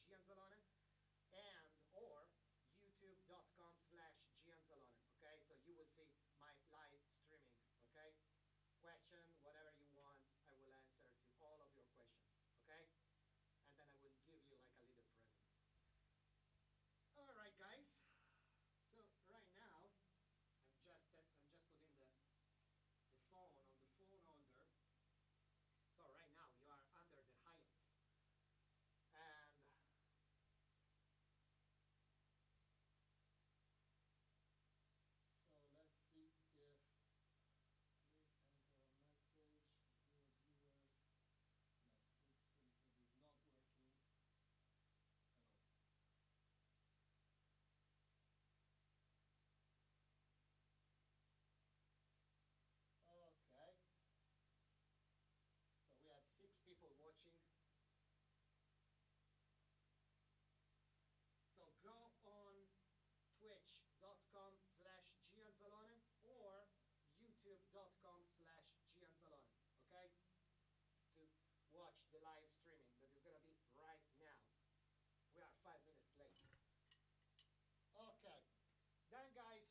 /Gianzalone and or youtube.com/Gianzalone. Okay, so you will see my live streaming. Okay, question, whatever you want, I will answer to all of your questions. Okay, and then I will give you like a little present. All right, guys. So right now, I'm just putting the phone on the phone holder. So right now you are under the Hyatt, and so let's see if please enter a message. 0 viewers. No, this seems that is not working at all. Okay. So we have 6 people watching. So go on twitch.com/Gianzalone or youtube.com/Gianzalone, okay? To watch the live streaming that is going to be right now. We are 5 minutes late. Okay. Then, guys,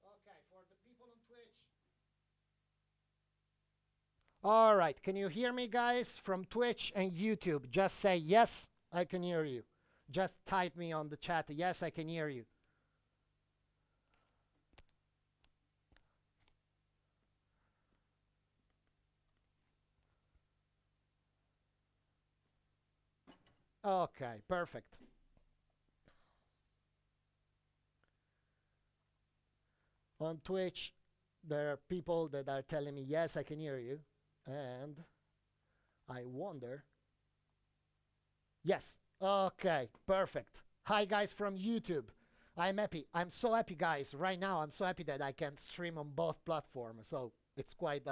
okay, for the people on Twitch. All right, can you hear me, guys, from Twitch and YouTube? Just say, yes, I can hear you. Just type me on the chat, yes, I can hear you. Okay, perfect. On Twitch, there are people that are telling me, yes, I can hear you. And I wonder. Yes. Okay, perfect. Hi, guys from YouTube. I'm happy. I'm so happy, guys. Right now, I'm so happy that I can stream on both platforms. So it's quite,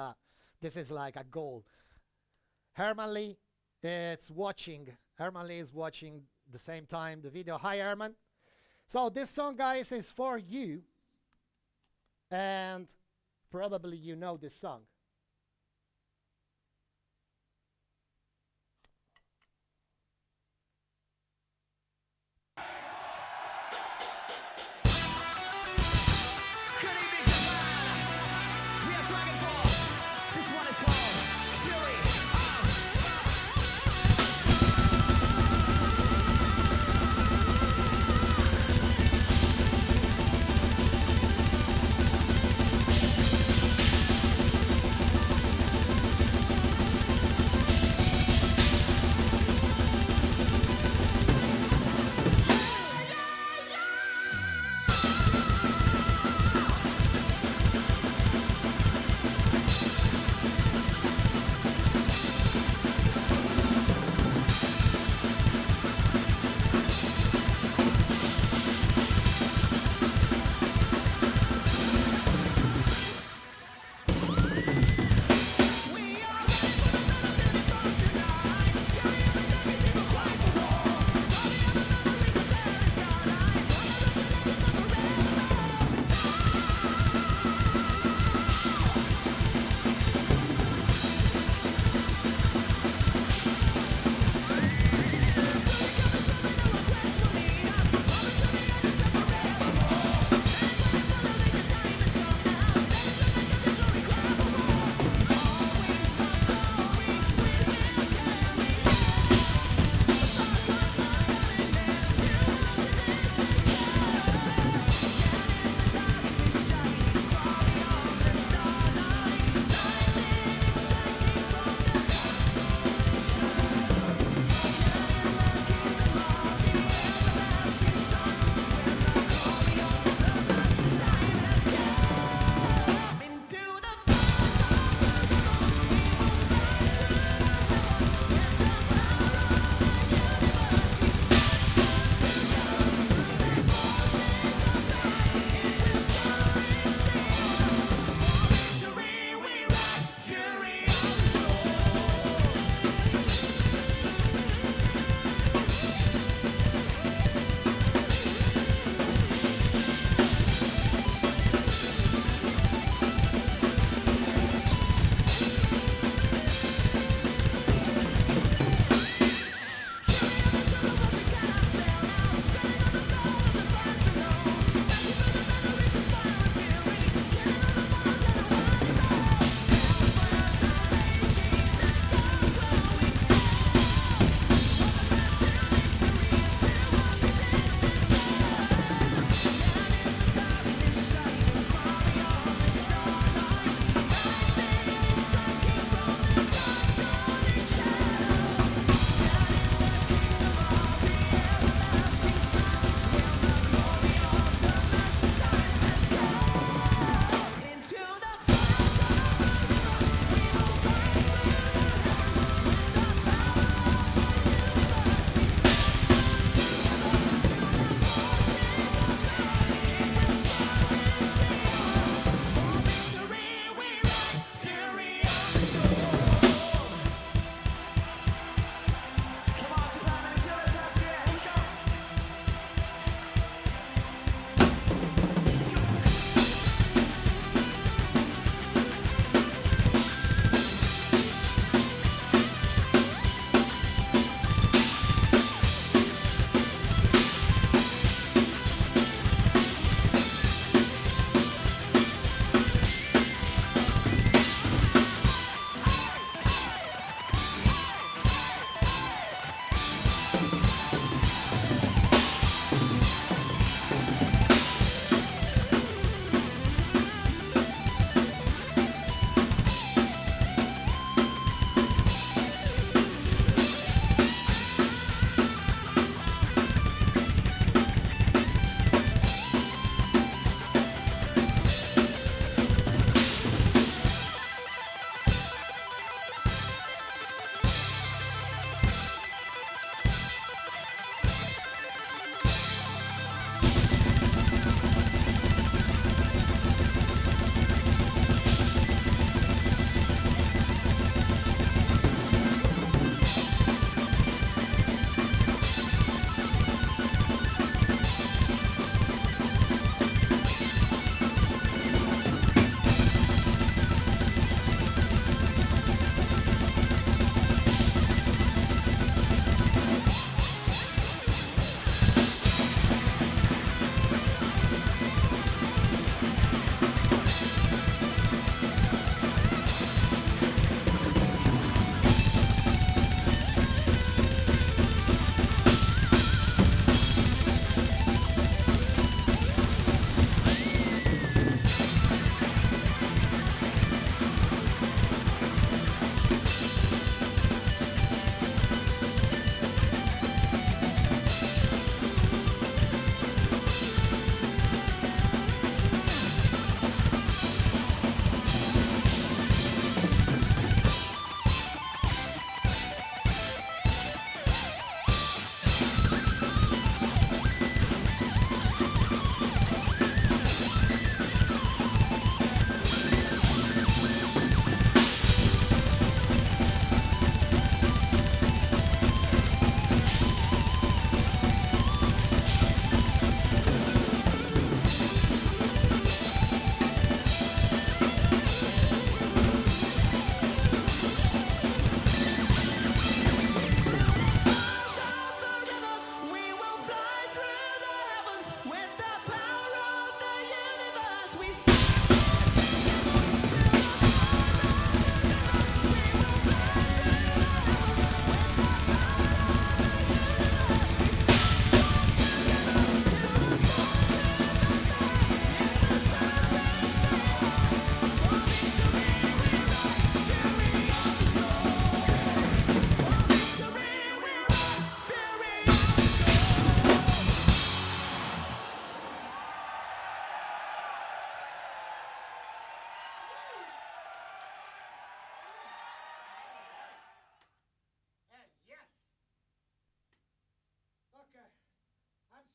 this is like a goal. Herman Lee is watching. Herman Lee is watching the same time the video. Hi, Herman. So this song, guys, is for you. And probably you know this song. Good evening, Japan. We are Dragonforce. This one is called Fury.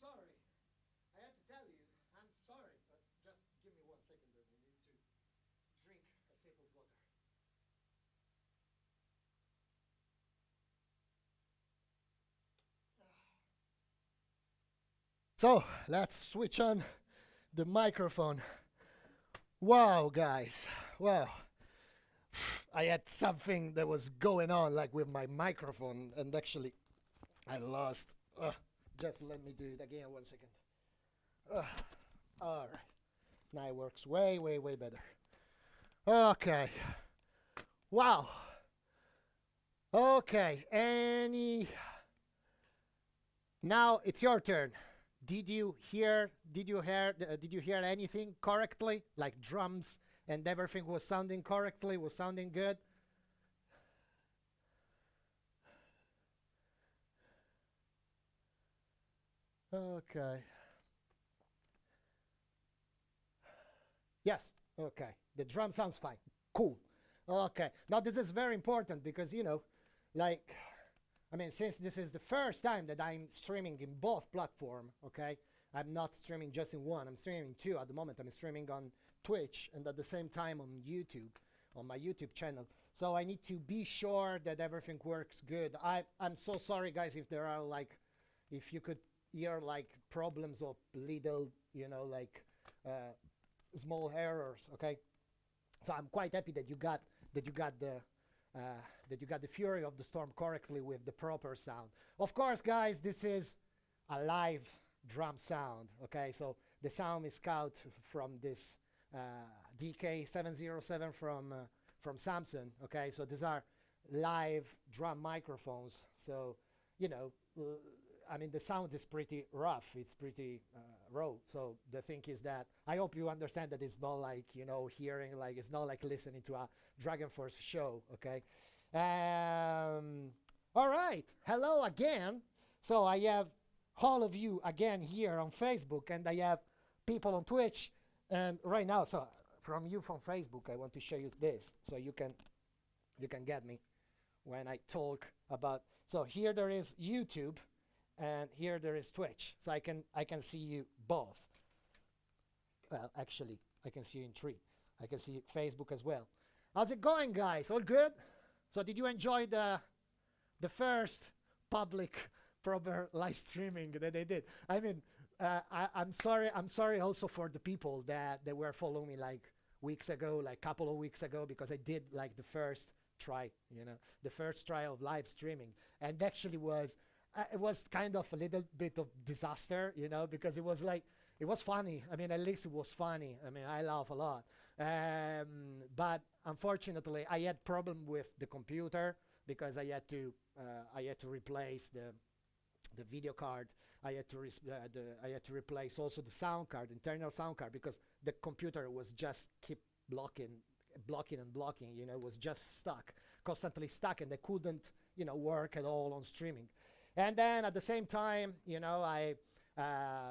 sorry. I have to tell you, I'm sorry. Just give me 1 second. I need to drink a sip of water. So let's switch on the microphone. Wow, guys. Wow. I had something that was going on like with my microphone, and actually I lost. Just let me do it again 1 second. All right. Now it works way, way, way better. Okay. Wow. Okay. Now it's your turn. Did you hear anything correctly? Like drums and everything was sounding correctly, was sounding good? Okay. Yes. Okay. The drum sounds fine. Cool. Okay. Now this is very important because like, I mean, since this is the first time that I'm streaming in both platform, okay, I'm not streaming just in one. I'm streaming two at the moment. I'm streaming on Twitch and at the same time on YouTube, on my YouTube channel. So I need to be sure that everything works good. I'm so sorry, guys, if there are like, if you could hear like problems or little, like uh, small errors. Okay, so I'm quite happy that you got the uh, that you got the fury of the storm correctly with the proper sound. Of course, guys, this is a live drum sound. Okay, so the sound is cut from this uh, DK707 from Samsung. Okay, so these are live drum microphones. So you know, I mean, the sound is pretty rough. It's pretty raw. So the thing is that I hope you understand that it's not like hearing like it's not like listening to a Dragonforce show. Okay. All right. Hello again. So I have all of you again here on Facebook, and I have people on Twitch. And right now, so from you from Facebook, I want to show you this, so you can get me when I talk about. So here there is YouTube, and here there is Twitch. So I can see you both. Well, actually, I can see you in three. I can see Facebook as well. How's it going, guys? All good? So did you enjoy the first public proper live streaming that they did? I mean, I'm sorry. I'm sorry also for the people that they were following me like weeks ago, like couple of weeks ago, because I did like the first try, the first try of live streaming, and actually it was kind of a little bit of disaster, because it was like it was funny. I mean, at least it was funny. I mean, I laugh a lot, but unfortunately, I had problem with the computer because I had to replace the video card. I had to I had to replace also the sound card, internal sound card, because the computer was just keep blocking and blocking. It was just stuck, constantly stuck, and they couldn't work at all on streaming. And then at the same time, I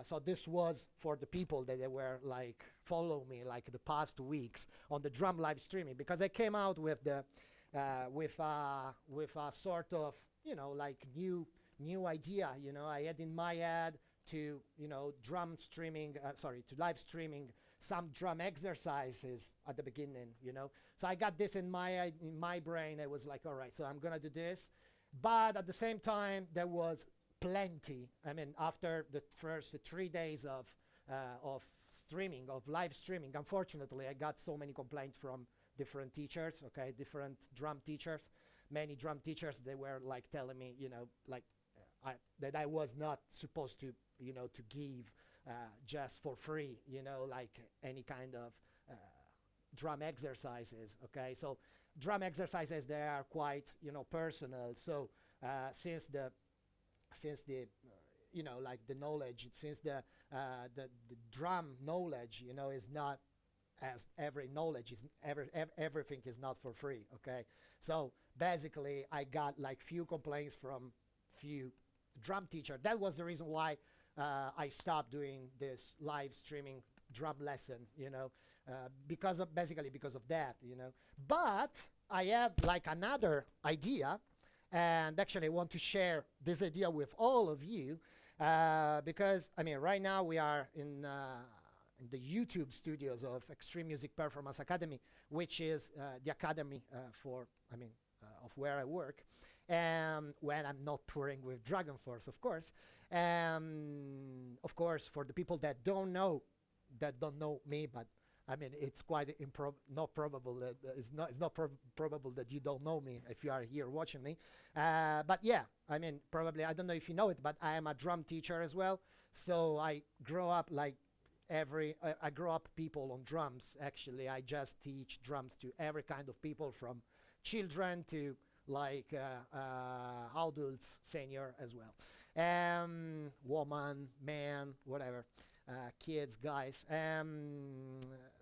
so this was for the people that they were like follow me like the past weeks on the drum live streaming, because I came out with the with a sort of like new idea. I had in my head to drum streaming, to live streaming some drum exercises at the beginning. So I got this in my brain. I was like, all right, so I'm gonna do this, but at the same time there was plenty. I mean, after the first 3 days of streaming, of live streaming, unfortunately I got so many complaints from different teachers, okay, different drum teachers, many drum teachers. They were like telling me, like that I was not supposed to, to give just for free, like any kind of drum exercises. Okay, so drum exercises, they are quite, personal. So since the like the knowledge, since the drum knowledge, is not as every knowledge is everything is not for free. Okay, so basically I got like few complaints from few drum teacher. That was the reason why I stopped doing this live streaming drum lesson, because of that. But I have like another idea, and actually I want to share this idea with all of you. Because I mean, right now we are in the YouTube studios of Extreme Music Performance Academy, which is the academy for, I mean, of where I work, when I'm not touring with Dragonforce, of course. Of course, for the people that don't know me, but I mean, it's quite not probable that it's not probable that you don't know me if you are here watching me. But yeah, I mean, probably I don't know if you know it, but I am a drum teacher as well. So I grow up like I grow up people on drums. Actually, I just teach drums to every kind of people, from children to like adults, senior as well, woman, man, whatever, kids, guys.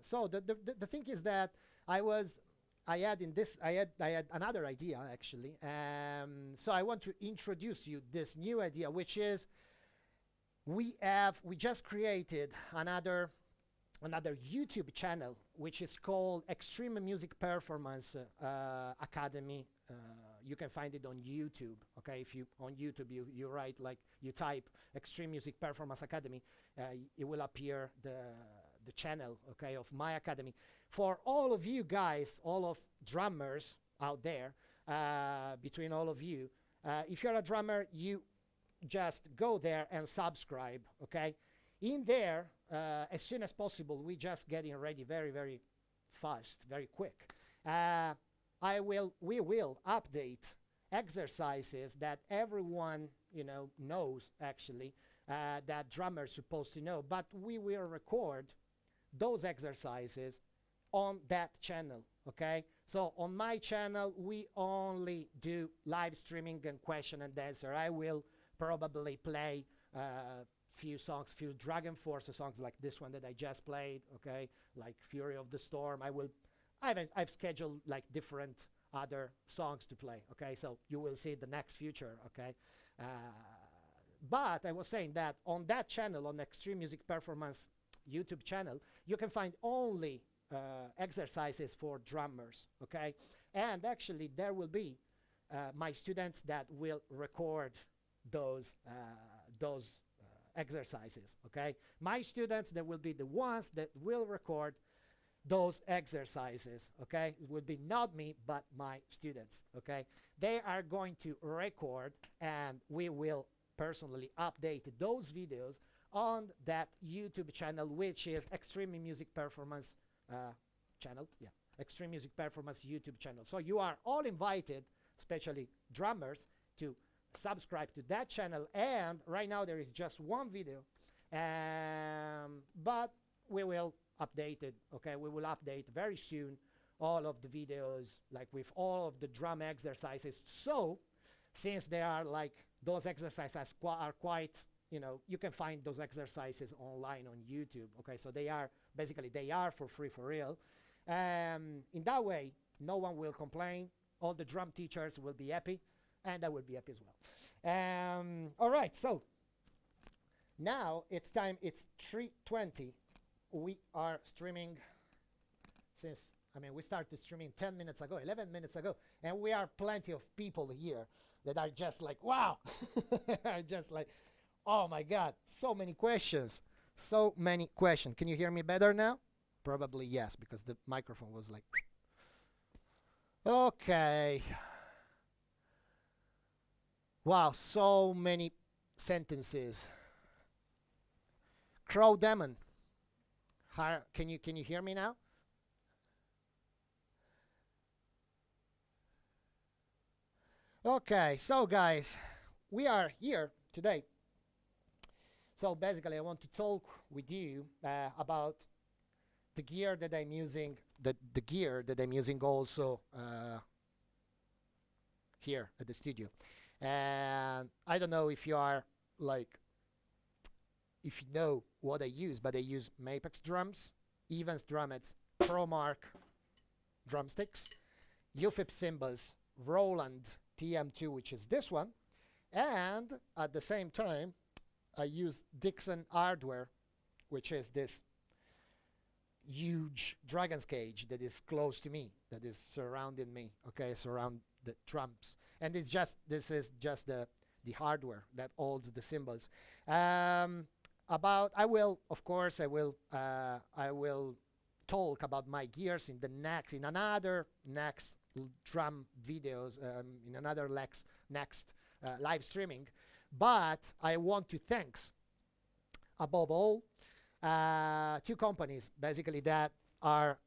So the thing is that I was I had another idea actually. So I want to introduce you this new idea, which is we just created another YouTube channel, which is called Extreme Music Performance Academy. You can find it on YouTube. Okay, if you on YouTube you write, like, you type Extreme Music Performance Academy, it will appear the channel, okay, of my academy. For all of you guys, all of drummers out there, between all of you, if you're a drummer, you just go there and subscribe, okay? In there, as soon as possible, we just getting ready very, very fast, very quick. We will update exercises that everyone, knows actually, that drummers supposed to know, but we will record those exercises on that channel, okay? So on my channel, we only do live streaming and question and answer. I will probably play few songs, few Dragonforce songs like this one that I just played, okay, like Fury of the Storm. I've scheduled like different other songs to play, okay, so you will see the next future, okay. But I was saying that on that channel, on Extreme Music Performance YouTube channel, you can find only exercises for drummers, okay, and actually there will be my students that will record those exercises, okay. My students, they will be the ones that will record those exercises, okay. It will be not me, but my students, okay. They are going to record, and we will personally update those videos on that YouTube channel, which is Extreme Music Performance channel, yeah, Extreme Music Performance YouTube channel. So you are all invited, especially drummers, to subscribe to that channel. And right now there is just one video, but we will update it, okay. We will update very soon all of the videos, like with all of the drum exercises. So since they are like, those exercises are quite, you can find those exercises online on YouTube, okay. So they are basically, they are for free, for real. In that way, no one will complain, all the drum teachers will be happy, and I will be happy as well. All right, so now it's time. It's 3:20. We are streaming since, we started streaming 10 minutes ago, 11 minutes ago, and we are plenty of people here that are just like, wow, are just like, oh my God, so many questions, so many questions. Can you hear me better now? Probably yes, because the microphone was like, okay. Wow, so many sentences. Crow Demon. Can you hear me now? Okay, so guys, we are here today. So basically, I want to talk with you about the gear that I'm using, the gear that I'm using also here at the studio. And I don't know if you are like, if you know what I use, but I use Mapex drums, Evans Drumettes, ProMark drumsticks, UFIP cymbals, Roland TM2, which is this one, and at the same time I use Dixon hardware, which is this huge dragon's cage that is close to me, that is surrounding me, okay, surround the drums. And this is just the the hardware that holds the cymbals. Um, about I will, of course, I will talk about my gears in another next drum videos, in another next live streaming. But I want to thanks above all two companies basically that are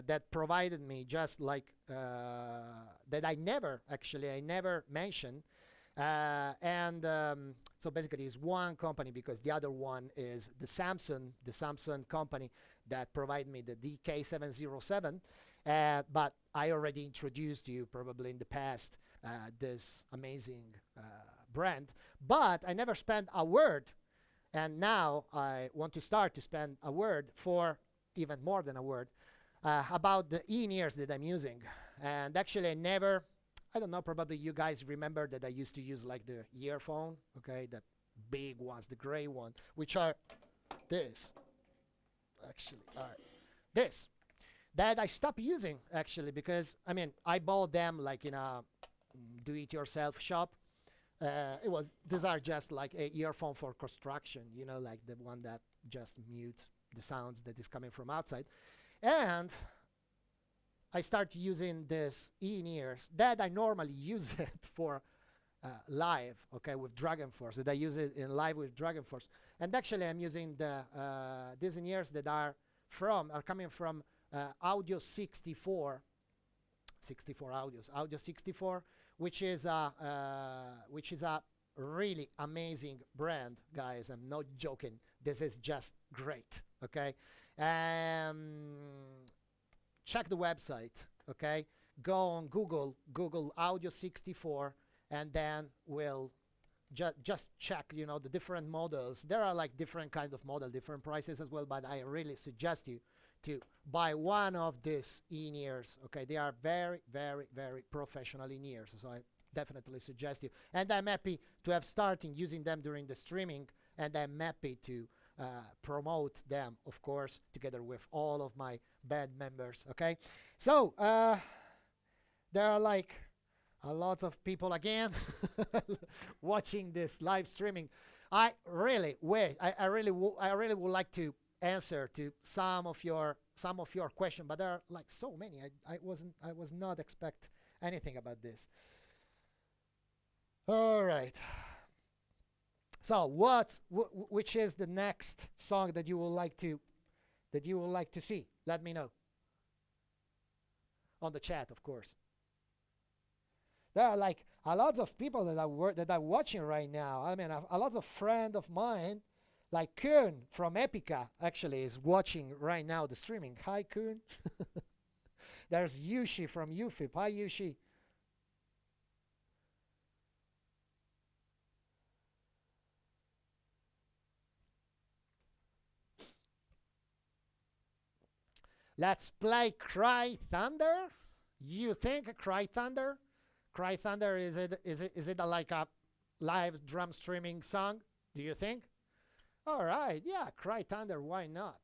that provided me just like that I never mentioned, and so basically it's one company because the other one is the Samsung company that provide me the DK707, but I already introduced you probably in the past this amazing brand, but I never spent a word, and now I want to start to spend a word, for even more than a word, about the in-ears that I'm using. And actually I don't know, probably you guys remember that I used to use like the earphone, okay, the big ones, the gray one, which are this, actually, are this, that I stopped using actually because, I mean, I bought them like in a do-it-yourself shop. These are just like a earphone for construction, you know, like the one that just mute the sounds that is coming from outside. And I start using this in-ears that I normally use it for live, okay, with Dragonforce, that I use it in live with Dragonforce. And actually I'm using the these in-ears that are coming from Audio 64 Audio 64, which is a really amazing brand, guys. I'm not joking. This is just great. Okay, check the website. Okay, go on Google Audio 64, and then we'll just check, you know, the different models. There are like different kind of model, different prices as well, but I really suggest you to buy one of these in-ears. Okay, they are very, very, very professional in-ears, so I definitely suggest you. And I'm happy to have started using them during the streaming, and I'm happy to promote them, of course, together with all of my band members. Okay, so there are like a lot of people again watching this live streaming. I really wish I really would like to answer to some of your questions, but there are like so many. I was not expect anything about this. All right. So which is the next song that you would like to see? Let me know on the chat, of course. There are like a lot of people that are watching right now. I mean, a lot of friends of mine, like Kuhn from Epica, actually is watching right now the streaming. Hi, Kuhn. There's Yushi from UFIP. Hi, Yushi. Let's play Cry Thunder. You think Cry Thunder? Cry Thunder, is it like a live drum streaming song? Do you think? All right, yeah, Cry Thunder. Why not?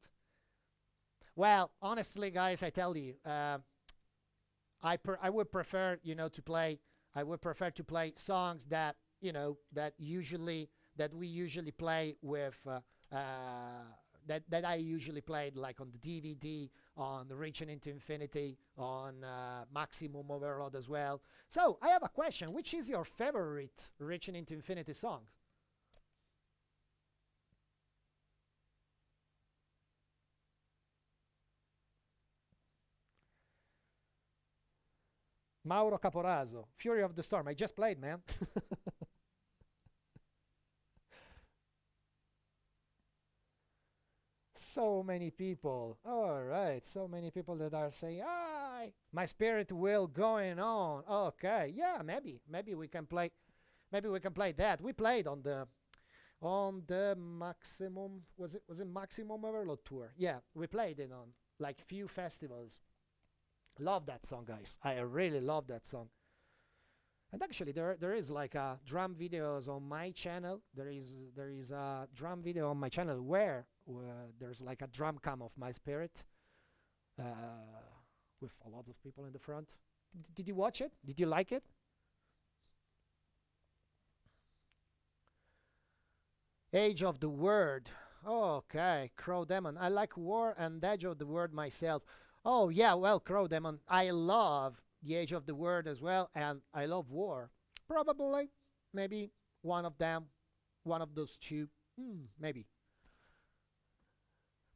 Well, honestly, guys, I tell you, I would prefer, you know, to play. I would prefer to play songs that, you know, that we usually play with. That I usually played like on the DVD, on the Reaching into Infinity, on Maximum Overload as well. So I have a question. Which is your favorite Reaching into Infinity song? Mauro Caporazzo, Fury of the Storm. I just played, man. So many people. All right, so many people that are saying, "Ah, my spirit will going on." Okay, yeah, maybe we can play. Maybe we can play that. We played on the Maximum. Was it Maximum Overload tour? Yeah, we played it on like few festivals. Love that song, guys. I really love that song. And actually, there is like drum videos on my channel. There is a drum video on my channel where there's like a drum cam of my spirit uh, with a lot of people in the front. Did you watch it? Did you like it? Age of the Word. Okay, Crow Demon. I like War and Edge of the Word myself. Oh yeah, well, Crow Demon. I love the Age of the Word as well, and I love War. Probably, maybe one of them, one of those two. Maybe.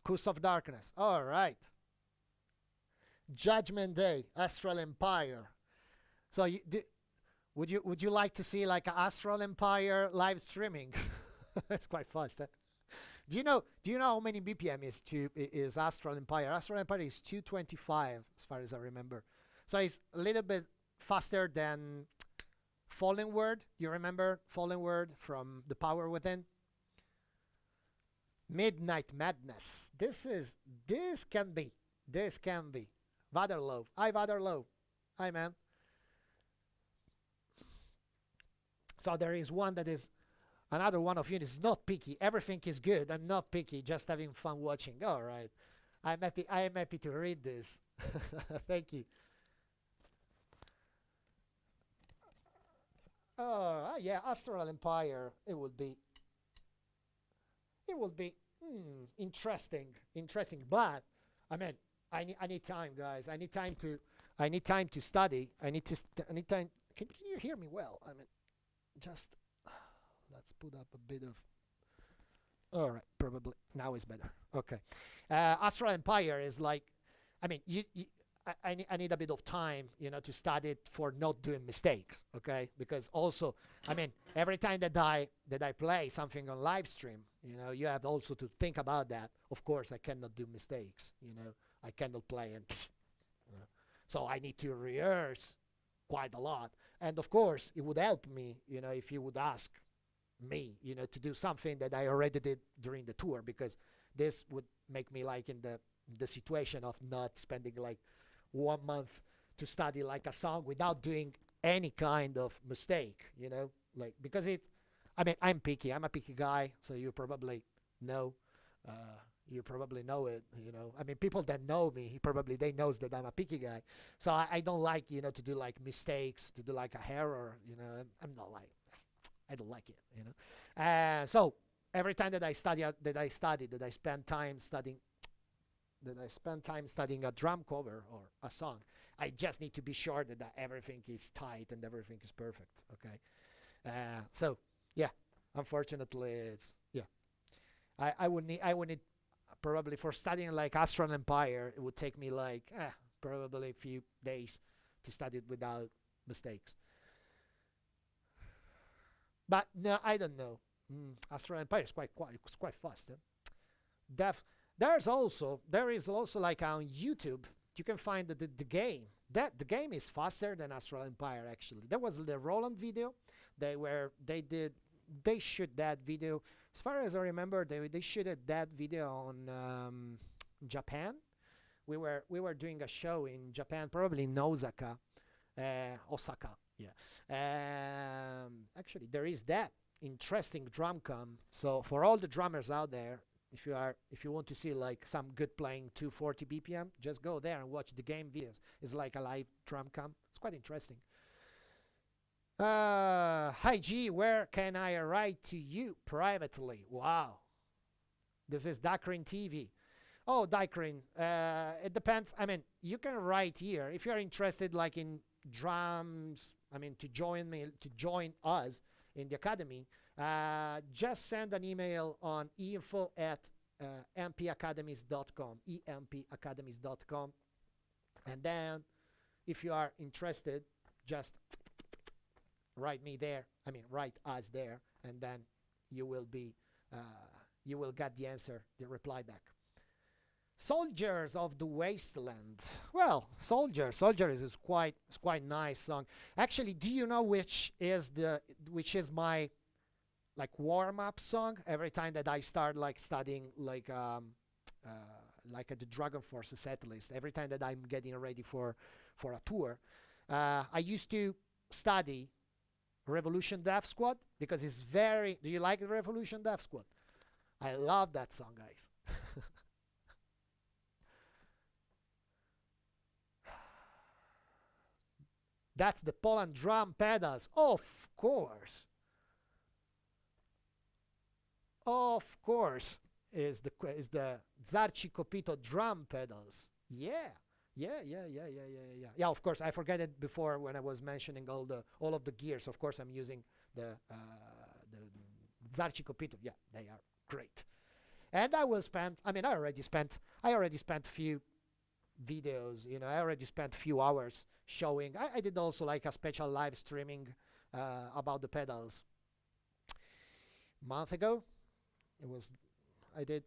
Curse of Darkness. All right. Judgment Day, Astral Empire. So would you like to see like Astral Empire live streaming? It's quite fast. Huh? Do you know how many BPM is Astral Empire? Astral Empire is 225 as far as I remember. So it's a little bit faster than Fallen Word. You remember Fallen Word from The Power Within? Midnight Madness. This can be. Vaderlow. Hi Vaderlow. Hi man. So there is one that is another one of you is not picky. Everything is good. I'm not picky, just having fun watching. All right. I am happy to read this. Thank you. Yeah, Astral Empire. It will be interesting. But I mean, I need time, guys. I need time to study. I need time. Can you hear me well? I mean, just let's put up a bit of. All right, probably now is better. Okay, Astral Empire is like, I mean, I need a bit of time, to study it for not doing mistakes. Okay, because also, I mean, every time that I play something on live stream, you have also to think about that. Of course, I cannot do mistakes. I cannot play and, you know, so I need to rehearse quite a lot. And of course, it would help me, if you would ask me, to do something that I already did during the tour, because this would make me like in the situation of not spending like 1 month to study like a song without doing any kind of mistake, like because I mean, I'm picky. I'm a picky guy, so you probably know. Uh, you probably know it, I mean, people that know me, probably they knows that I'm a picky guy. So I don't like, to do like mistakes, to do like a error, I'm not like, I don't like it. So every time that I spend time studying a drum cover or a song, I just need to be sure that everything is tight and everything is perfect. Okay. So yeah, unfortunately, it's yeah. I would need probably for studying like Astral Empire. It would take me like probably a few days to study it without mistakes. But no, I don't know. Astral Empire is quite fast. Def, there is also like on YouTube you can find the game. The game is faster than Astral Empire actually. There was the Roland video. They shoot that video. As far as I remember, they shooted that video on Japan. We were doing a show in Japan, probably in Osaka. Yeah. Actually, there is that interesting drum com. So for all the drummers out there, if you want to see like some good playing 240 BPM, just go there and watch the game videos. It's like a live drum com. It's quite interesting. Hi G, where can I write to you privately? Wow, this is Dakrin TV. Oh, Dakrin, it depends. I mean, you can write here if you're interested, like in drums. I mean, to join us in the academy. Just send an email on info at mpacademies.com, empacademies.com, and then if you are interested, just write me there. I mean, write us there, and then you will be, uh, you will get the answer, the reply back. Soldiers of the Wasteland. Well, Soldiers is quite nice song. Actually, do you know which is my like warm up song? Every time that I start like studying uh, like at the Dragonforce set list, every time that I'm getting ready for a tour, I used to study Revolution Death Squad because it's very. Do you like the Revolution Death Squad? I love that song, guys. That's the Poland drum pedals, of course. of course, is the Zarci Copito drum pedals. Yeah. Yeah, of course, I forget it before when I was mentioning all of the gears. Of course, I'm using the Zarci Copito. Yeah, they are great. And I will spend. I mean, I already spent a few videos. I already spent a few hours showing. I did also like a special live streaming about the pedals month ago. It was I did,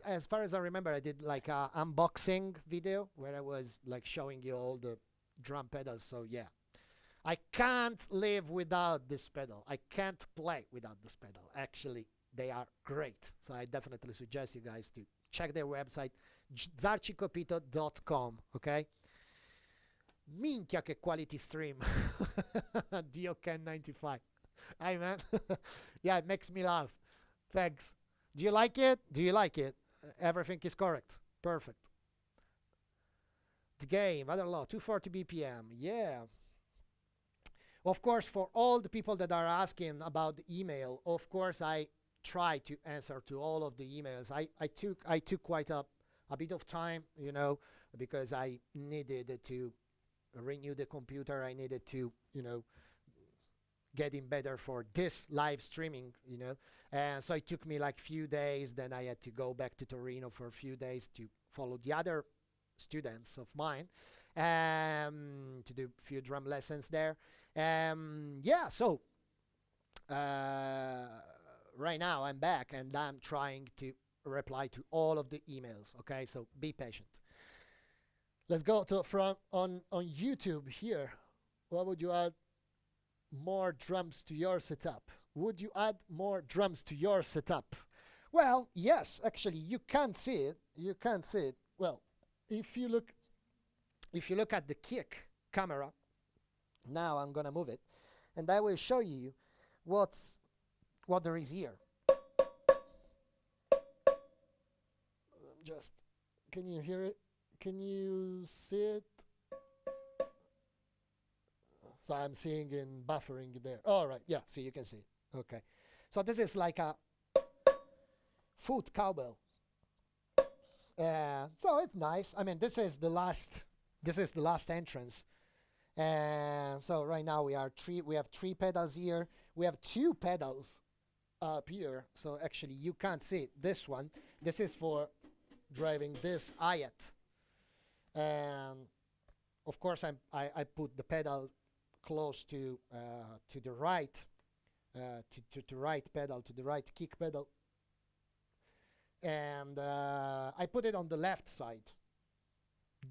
as far as I remember, I did like a unboxing video where I was like showing you all the drum pedals. So yeah, I can't live without this pedal. I can't play without this pedal. Actually, they are great. So I definitely suggest you guys to check their website, zarcicopito.com. Okay. Minchia che quality stream. Dio Ken 95. Hey man. Yeah, it makes me laugh. Thanks. Do you like it? Do you like it? Everything is correct. Perfect. The game, I don't know, 240 BPM. Yeah. Of course, for all the people that are asking about the email, of course, I try to answer to all of the emails. I took quite a bit of time, because I needed to renew the computer. I needed to, getting better for this live streaming, and so it took me like few days. Then I had to go back to Torino for a few days to follow the other students of mine, to do a few drum lessons there. Yeah, so right now I'm back and I'm trying to reply to all of the emails. Okay, so be patient. Let's go to from on YouTube here. What would you add more drums to your setup? Would you add more drums to your setup? Well, yes, actually you can't see it. You can't see it. Well, if you look at the kick camera, now I'm gonna move it and I will show you what there is here. Just, can you hear it? Can you see it? So I'm seeing in buffering there. All right, yeah, so you can see it. Okay. So this is like a foot cowbell. So it's nice. I mean, this is the last entrance. And so right now we have three pedals here. We have two pedals up here. So actually you can't see it. This one, this is for driving this hi-hat. And of course I put the pedal close to the right, to right pedal, to the right kick pedal, and I put it on the left side.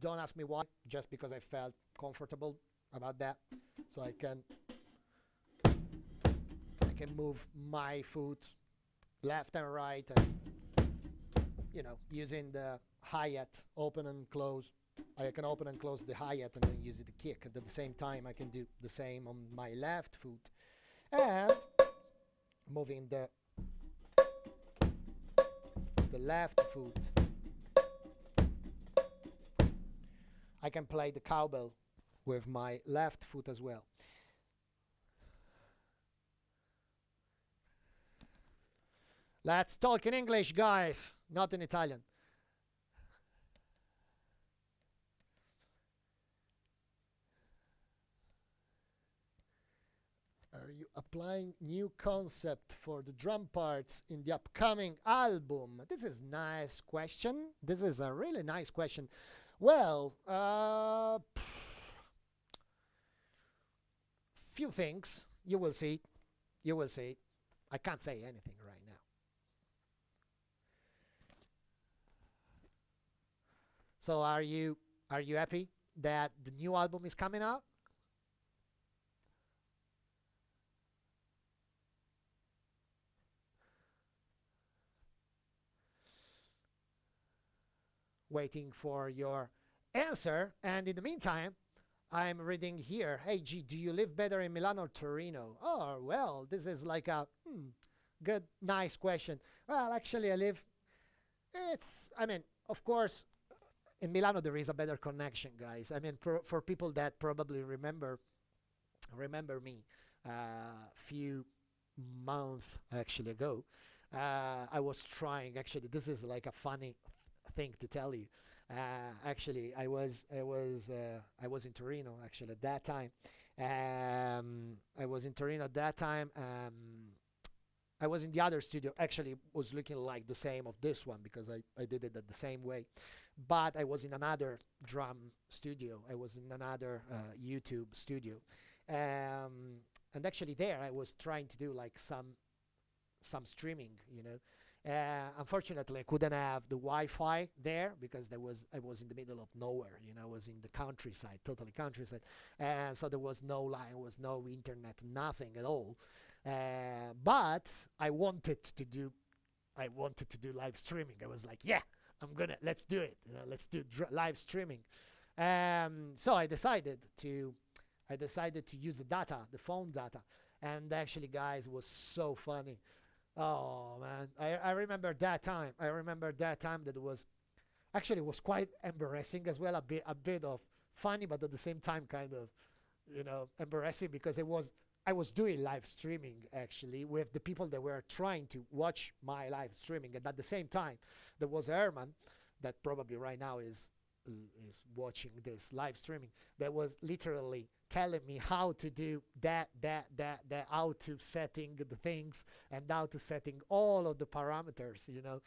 Don't ask me why, just because I felt comfortable about that. So I can move my foot left and right, and using the hi-hat, open and close. I can open and close the hi-hat and then use the kick. And at the same time, I can do the same on my left foot. And moving the left foot, I can play the cowbell with my left foot as well. Let's talk in English, guys, not in Italian. Are you applying new concept for the drum parts in the upcoming album? This is nice question. This is a really nice question. Well, few things. You will see. You will see. I can't say anything right now. So are you happy that the new album is coming out? Waiting for your answer, and in the meantime I'm reading here, hey G, do you live better in Milan or Torino? Oh well, this is like a good, nice question. Well, actually I mean, of course in Milano there is a better connection, guys. I mean, for people that probably remember me few months actually ago, I was trying. Actually, this is like a funny thing to tell you. Actually, I was in Torino actually at that time. I was in Torino at that time. I was in the other studio. Actually, it was looking like the same of this one because I did it at the same way. But I was in another drum studio. I was in another YouTube studio. And actually there I was trying to do like some streaming, you know. Unfortunately, I couldn't have the Wi-Fi there because I was in the middle of nowhere, you know. I was in the countryside, totally countryside, and so there was no line, was no internet, nothing at all. But I wanted to do live streaming. I was like, yeah, let's do it. You know, let's do live streaming. So I decided to use the data, the phone data, and actually, guys, it was so funny. Oh man, I remember that time. I remember that time that it was actually it was quite embarrassing as well, a bit of funny, but at the same time kind of, you know, embarrassing because I was doing live streaming actually with the people that were trying to watch my live streaming, and at the same time there was Herman that probably right now is watching this live streaming, that was literally telling me how to do that, how to setting the things and how to setting all of the parameters, you know,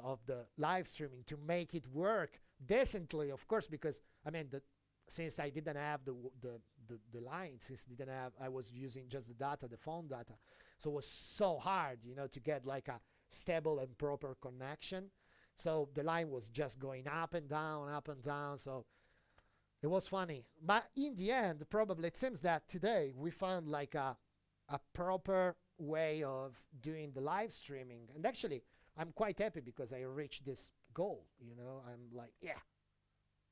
of the live streaming to make it work decently, of course, because I mean, since I didn't have the line, since I didn't have, I was using just the data, the phone data, so it was so hard, you know, to get like a stable and proper connection. So the line was just going up and down, up and down. So it was funny. But in the end, probably it seems that today we found like a proper way of doing the live streaming. And actually, I'm quite happy because I reached this goal. You know, I'm like, yeah,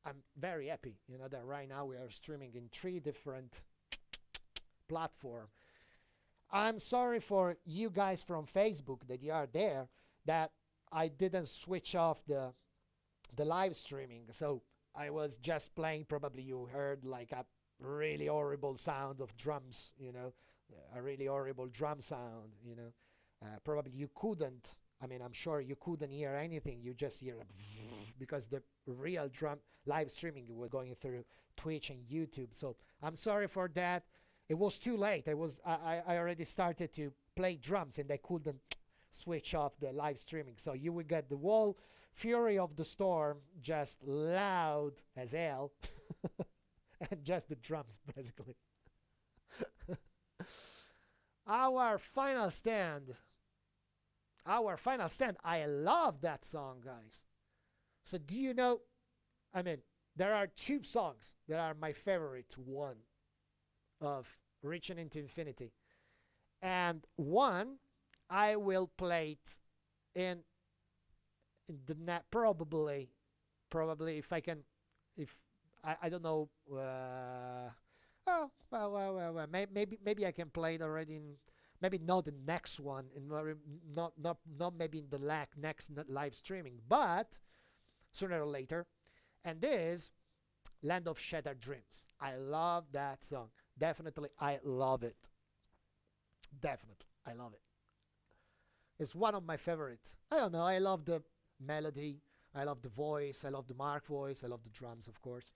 I'm very happy. You know, that right now we are streaming in 3 different platforms. I'm sorry for you guys from Facebook that you are there, that I didn't switch off the live streaming. So I was just playing. Probably you heard like a really horrible sound of drums, you know, a really horrible drum sound, you know. Probably you couldn't. I mean, I'm sure you couldn't hear anything. You just hear a because the real drum live streaming was going through Twitch and YouTube. So I'm sorry for that. It was too late. I already started to play drums and I couldn't switch off the live streaming. So you will get the whole fury of the storm, just loud as hell, and just the drums basically. Our final stand. Our final stand. I love that song, guys. So do you know? I mean, there are 2 songs that are my favorite one of Reaching into Infinity, and one I will play it in the net probably if I can, if I don't know. Maybe I can play it already in, maybe not the next one, in not maybe in the next live streaming, but sooner or later. And this Land of Shattered Dreams. I love that song. Definitely, I love it. Definitely, I love it. It's one of my favorites. I don't know. I love the melody. I love the voice. I love the Mark voice. I love the drums, of course.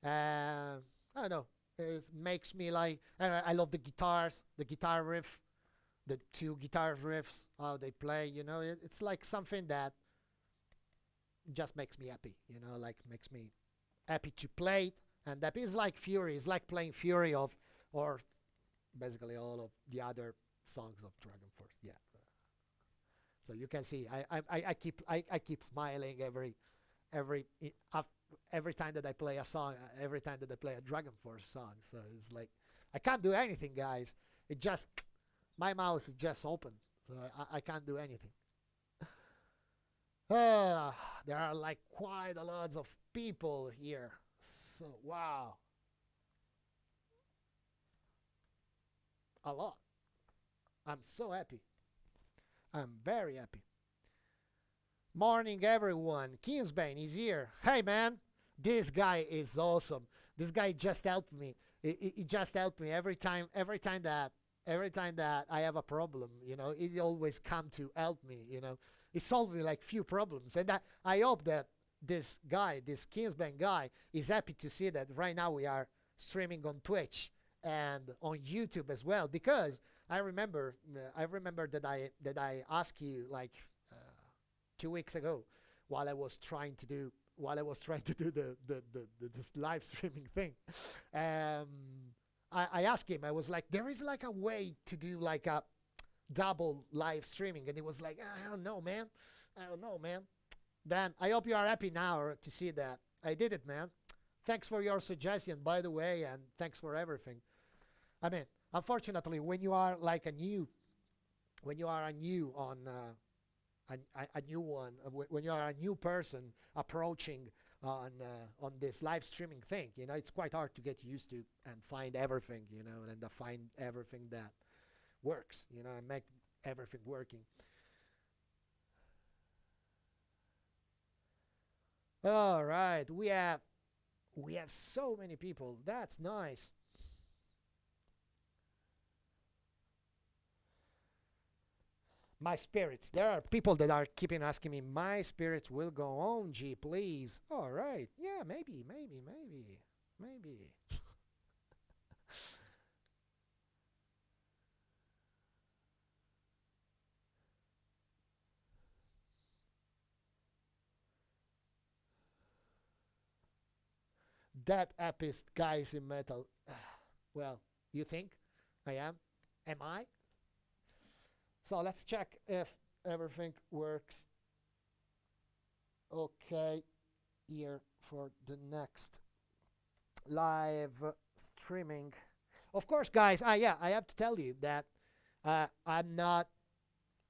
I don't know. It makes me like. I love the guitars, the guitar riff, the 2 guitar riffs, how they play. You know, it's like something that just makes me happy. You know, like makes me happy to play it. And that is like Fury. It's like playing Fury or basically all of the other songs of Dragonforce. Yeah. So you can see, I keep smiling every every time that I play a song, every time that I play a Dragonforce song. So it's like I can't do anything, guys. It just my mouse is just open, so I can't do anything. There are like quite a lot of people here. So wow, a lot. I'm so happy. I'm very happy. Morning, everyone. Kingsbane is here. Hey, man. This guy is awesome. This guy just helped me. He just helped me every time. Every time that every time that I have a problem, it always come to help me. It solved me like few problems, and I hope that this guy, this Kingsbang guy, is happy to see that right now we are streaming on Twitch and on YouTube as well. Because I remember that I asked you like 2 weeks ago while I was trying to do this live streaming thing. Um, I asked him. I was like, there is like a way to do like a double live streaming, and he was like, I don't know, man. I don't know, man. Then I hope you are happy now to see that I did it, man. Thanks for your suggestion, by the way, and thanks for everything. I mean, unfortunately, when you are like when you are a new on a new one, when you are a new person approaching on this live streaming thing, it's quite hard to get used to and find everything, and to find everything that works, and make everything working. All right, we have so many people. That's nice. My spirits. There are people that are keeping asking me, my spirits will go on, G, please. All right. Yeah, maybe. That epist guys in metal. Well, you think I am? Am I? So let's check if everything works okay here for the next live streaming. Of course, guys, yeah, I have to tell you that I'm not,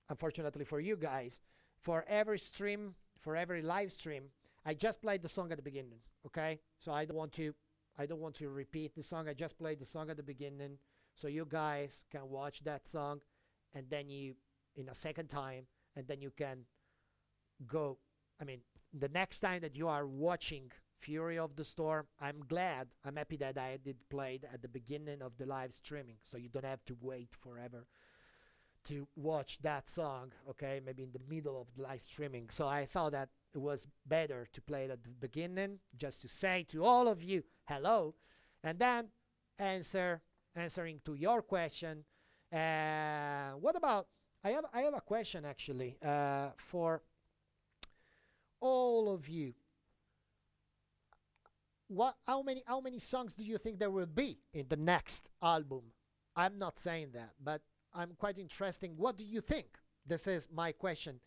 unfortunately for you guys, for every stream, for every live stream, I just played the song at the beginning. Okay, so I don't want to repeat the song. I just played the song at the beginning, so you guys can watch that song, and then you in a second time, and then you can go. I mean, the next time that you are watching Fury of the Storm, I'm happy that I did play it at the beginning of the live streaming, so you don't have to wait forever to watch that song, okay, maybe in the middle of the live streaming. So I thought that it was better to play it at the beginning, just to say to all of you hello, and then answering to your question. What about, I have a question actually for all of you. How many songs do you think there will be in the next album? I'm not saying that, but I'm quite interested. What do you think? This is my question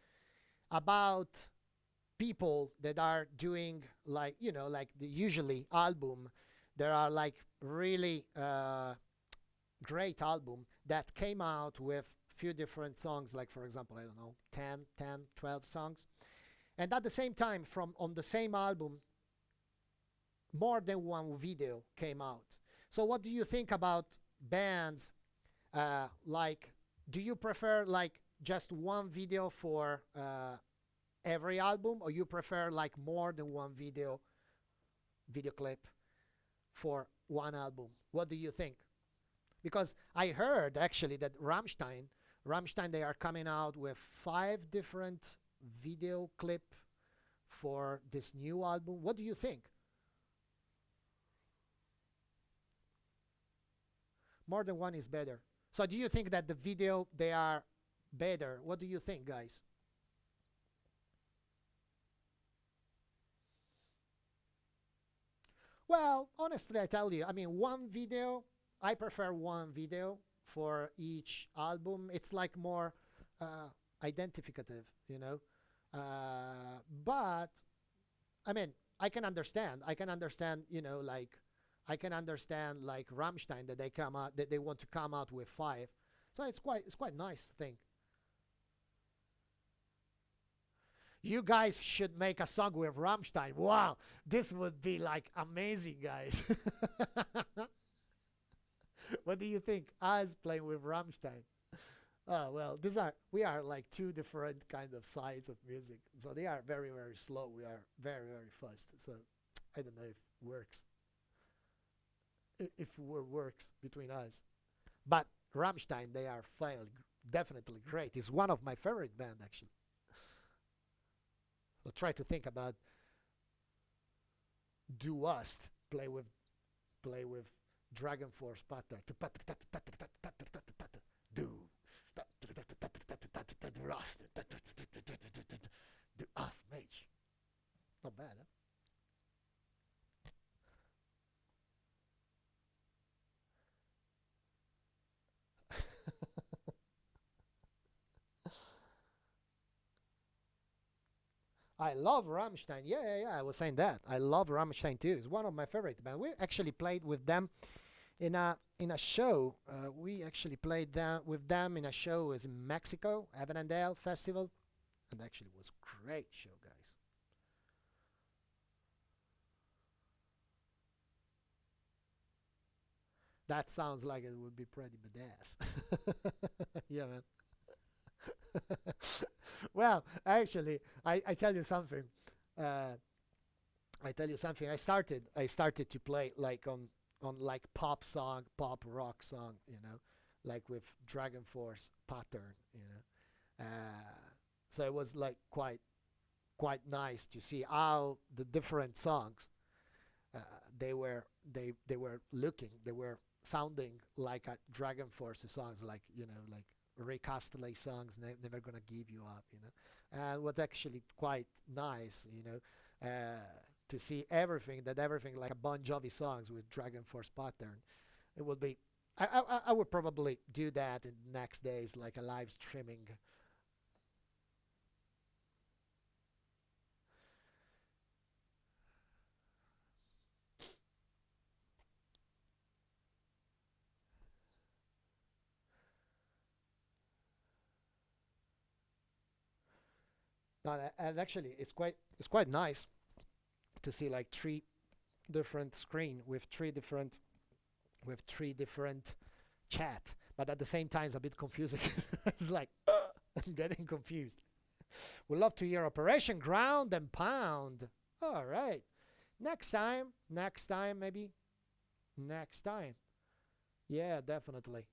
about people that are doing like like the usually album. There are like really great album that came out with few different songs, like for example, I don't know, 12 songs, and at the same time from on the same album more than one video came out. So what do you think about bands like, do you prefer like just one video for every album, or you prefer like more than one video clip for one album? What do you think? Because I heard actually that Rammstein, they are coming out with 5 different video clip for this new album. What do you think? More than one is better. So do you think that the video they are better? What do you think, guys? Well, honestly, I tell you, I mean, one video, I prefer one video for each album. It's like more uh, identificative, you know. But I mean, I can understand, like I can understand like Rammstein that they want to come out with 5. So it's quite nice thing. You guys should make a song with Rammstein. Wow, this would be like amazing, guys. What do you think? Us playing with Rammstein. Oh well, these are we are like two different kind of sides of music. So they are very very slow. We are very very fast. So I don't know if works. If it works between us. But Rammstein, they are definitely great. It's one of my favorite band actually. So try to think about Do Us play with Dragonforce pattern. Do Rust. Do Us, mage. Not bad, huh? I love Rammstein. Yeah, yeah, yeah. I was saying that. I love Rammstein too. It's one of my favorite bands. We actually played with them in a show. We actually played with them in a show. It was in Mexico, Avondale Festival, and actually it was great show, guys. That sounds like it would be pretty badass. Yeah, man. Well, actually, I tell you something. Uh, I tell you something. I started to play like on like pop song, pop rock song, like with Dragon Force pattern. So it was like quite nice to see how the different songs uh, they were sounding like a Dragon Force songs, like like Rick Astley songs, Never Gonna Give You Up. And what's actually quite nice, to see everything like a Bon Jovi songs with Dragon Force pattern. It would be. I would probably do that in the next days, like a live streaming. No, and actually, it's quite nice to see like three different screen with three different chat, but at the same time it's a bit confusing. It's like I'm getting confused. We love to hear Operation Ground and Pound. All right, next time maybe next time. Yeah, definitely.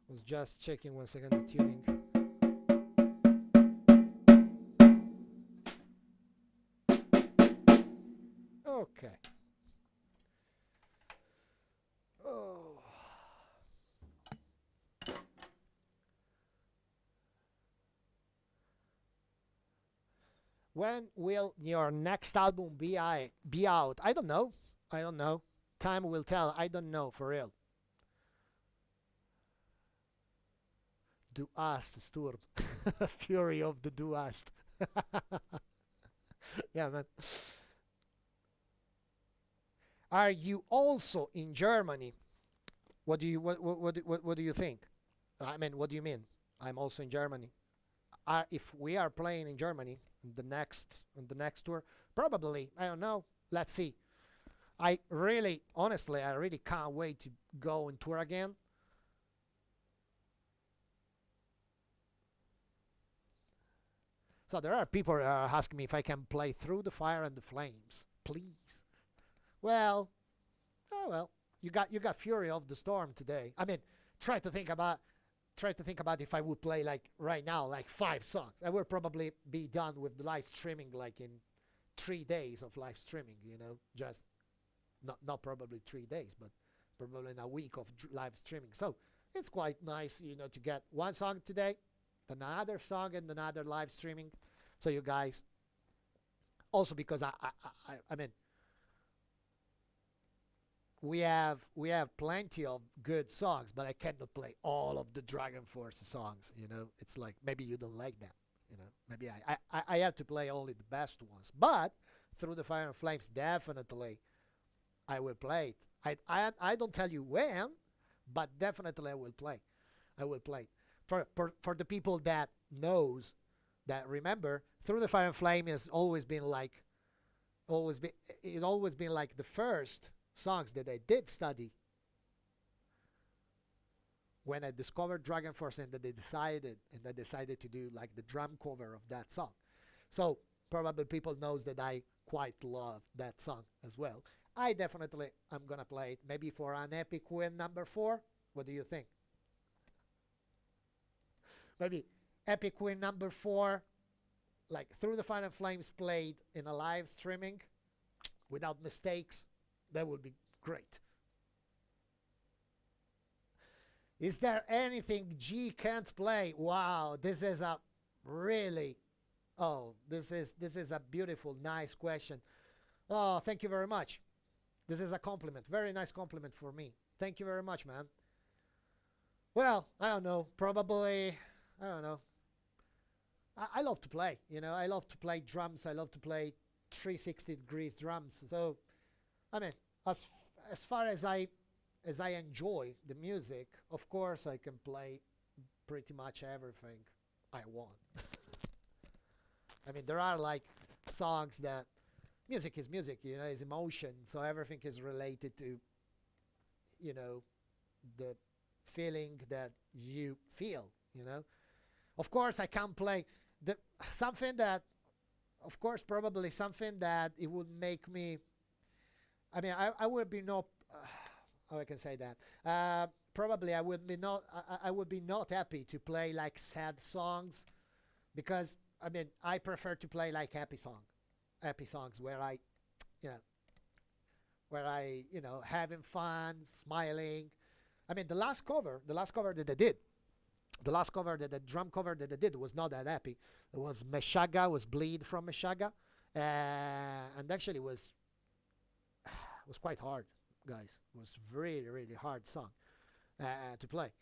Was just checking 1 second the tuning. Okay. Oh. When will your next album be out? I don't know. I don't know. Time will tell. I don't know for real. Duast, Sturm. Fury of the Duast. Yeah, man. Are you also in Germany? What do you think? I mean, what do you mean? I'm also in Germany. If we are playing in Germany on the next tour, probably I don't know. Let's see. Honestly, I really can't wait to go on tour again. So there are people asking me if I can play Through the Fire and the Flames, please. Well, oh well, you got Fury of the Storm today. I mean, try to think about try to think about if I would play like right now like 5 songs. I would probably be done with the live streaming like in 3 days of live streaming. Just not probably 3 days, but probably in a week of live streaming. So it's quite nice, to get one song today, then another song, and another live streaming. So you guys, also because I mean, we have plenty of good songs, but I cannot play all of the Dragon Force songs. It's like maybe you don't like them. Maybe I have to play only the best ones. But Through the Fire and Flames, definitely I will play it. I don't tell you when, but definitely I will play. I will play. For the people that knows, that remember, Through the Fire and Flame has always been like, always been, it always been like the first songs that I did study when I discovered Dragonforce, and that I decided to do like the drum cover of that song. So probably people knows that I quite love that song as well. I definitely am gonna play it maybe for an epic win number 4. What do you think? Maybe epic win number 4, like Through the Fire and Flames played in a live streaming without mistakes. That would be great. Is there anything G can't play? Wow, this is a really, this is a beautiful, nice question. Oh, thank you very much. This is a compliment, very nice compliment for me. Thank you very much, man. Well, I don't know, probably, I don't know. I love to play, I love to play drums. I love to play 360 degrees drums. So, I mean, as far as I enjoy the music, of course I can play pretty much everything I want. I mean, there are like songs that music is music, is emotion, so everything is related to, the feeling that you feel. Of course, I can't play something that, of course, probably something that it would make me. I mean, I would be no. How I can say that? Probably I would be not. I would be not happy to play like sad songs, because I mean I prefer to play like happy songs where I, having fun, smiling. I mean the last cover that I did, the drum cover that I did was not that happy. It was Meshuggah, was Bleed from Meshuggah, and actually was quite hard, guys. It was really, really hard song to play.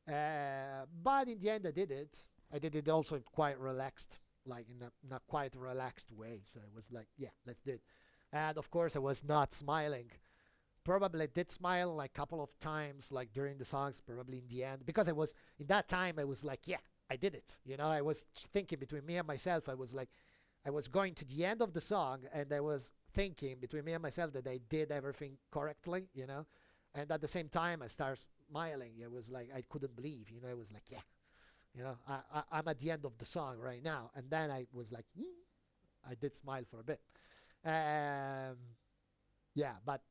But in the end, I did it. I did it also quite relaxed, like in a quite relaxed way. So it was like, yeah, let's do it. And of course, I was not smiling. Probably I did smile like a couple of times, like during the songs, probably in the end. Because I was, in that time, I was like, yeah, I did it. I was thinking between me and myself, I was like, I was going to the end of the song, and I was thinking between me and myself that I did everything correctly, and at the same time I started smiling. It was like I couldn't believe, it was like, yeah, I'm at the end of the song right now. And then I was like, I did smile for a bit. Yeah, but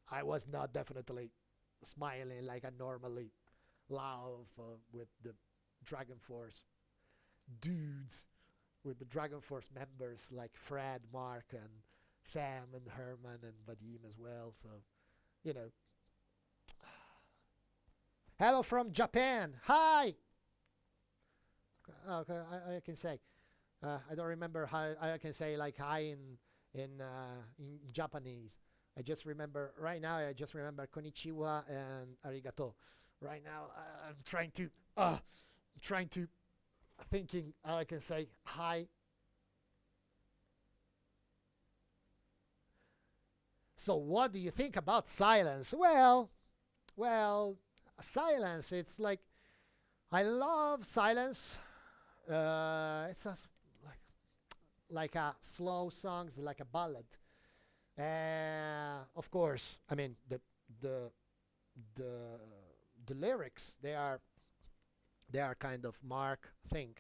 I was not definitely smiling like I normally laugh with the Dragonforce dudes, with the Dragonforce members like Fred, Mark, and Sam, and Herman, and Vadim as well. So, hello from Japan. Hi. Okay, I can say. I don't remember how I can say like hi in Japanese. I just remember right now. I just remember konnichiwa and arigato. Right now, I'm trying to thinking how I can say hi. So what do you think about silence? Well, silence. It's like I love silence. It's like a slow songs, like a ballad. Of course, I mean the the the lyrics, they are kind of Mark thing.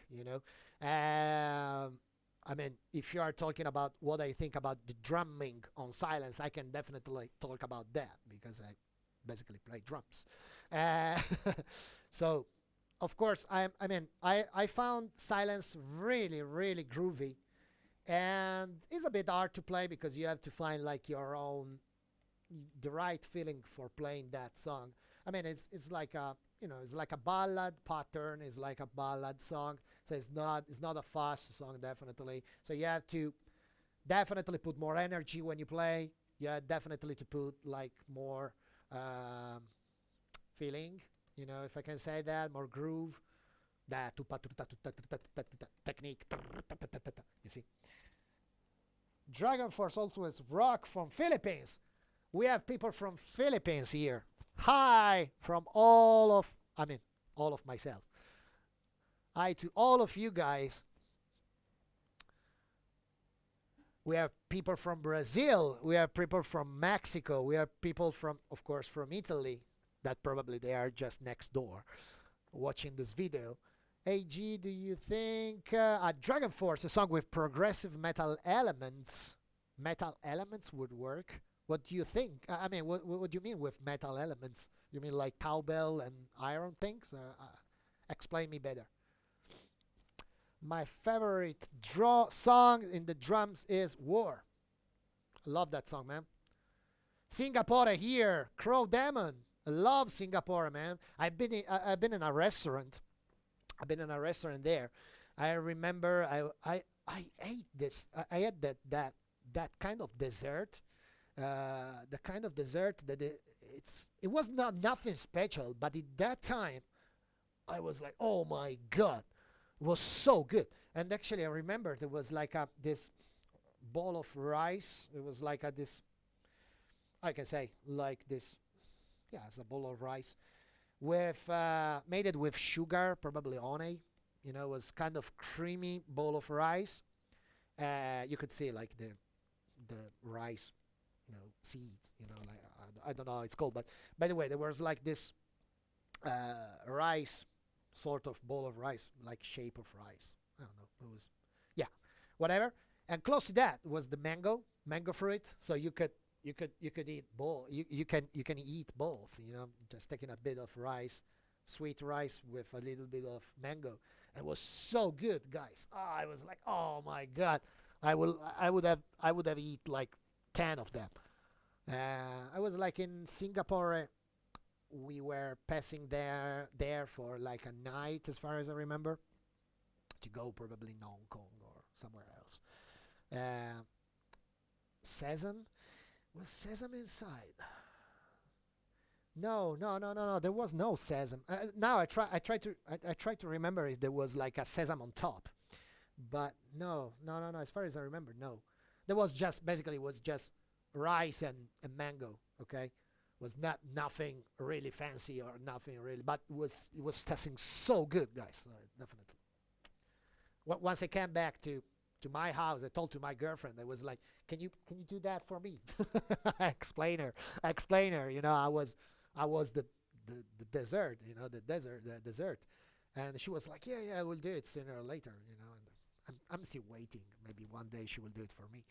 I mean, if you are talking about what I think about the drumming on silence, I can definitely talk about that because I basically play drums. Uh, so, of course, I found silence really, really groovy, and it's a bit hard to play because you have to find like the right feeling for playing that song. I mean, it's like a ballad pattern. It's like a ballad song, so it's not a fast song definitely. So you have to definitely put more energy when you play. You have definitely to put like more feeling. If I can say that, more groove. That technique. You see, Dragonforce also is rock from Philippines. We have people from Philippines here. Hi from all of myself. Hi to all of you guys. We have people from Brazil. We have people from Mexico. We have people from, of course, from Italy. That probably they are just next door watching this video. AG, do you think Dragonforce, a song with progressive metal elements would work? What do you think? What do you mean with metal elements? You mean like cowbell and iron things? Explain me better. My favorite draw song in the drums is War. I love that song, man. Singapore here, Crow Demon. I love Singapore, man. I've been in a restaurant. I've been in a restaurant there. I remember I ate this. I had that kind of dessert. The kind of dessert that it was not nothing special, but at that time I was like, oh my god, it was so good. And actually, I remember there was like this bowl of rice. It was like this, I can say, like this. Yeah, it's a bowl of rice with made it with sugar, probably honey. It was kind of creamy bowl of rice. You could see like the rice, seed. Like I don't know how it's called, but by the way, there was like this rice, sort of bowl of rice, like shape of rice. I don't know. It was, yeah, whatever. And close to that was the mango fruit. So you could eat both. You can eat both. Just taking a bit of rice, sweet rice with a little bit of mango. It was so good, guys. I was like, oh my god, I would have eat like 10 of them. I was like in Singapore. We were passing there for like a night, as far as I remember, to go probably in Hong Kong or somewhere else. Uh, Sesame, was Sesame inside? No, no, no, no, no. There was no sesame. Now I try to remember if there was like a sesame on top, but no, no, no, no. As far as I remember, no. There was just basically was just rice and mango. Okay, was not nothing really fancy or nothing really, but it was tasting so good, guys. Definitely. Once I came back to my house, I told to my girlfriend, I was like, "Can you do that for me?" I explain her. I was the dessert, the dessert, and she was like, "Yeah, I will do it sooner or later." And I'm still waiting. Maybe one day she will do it for me.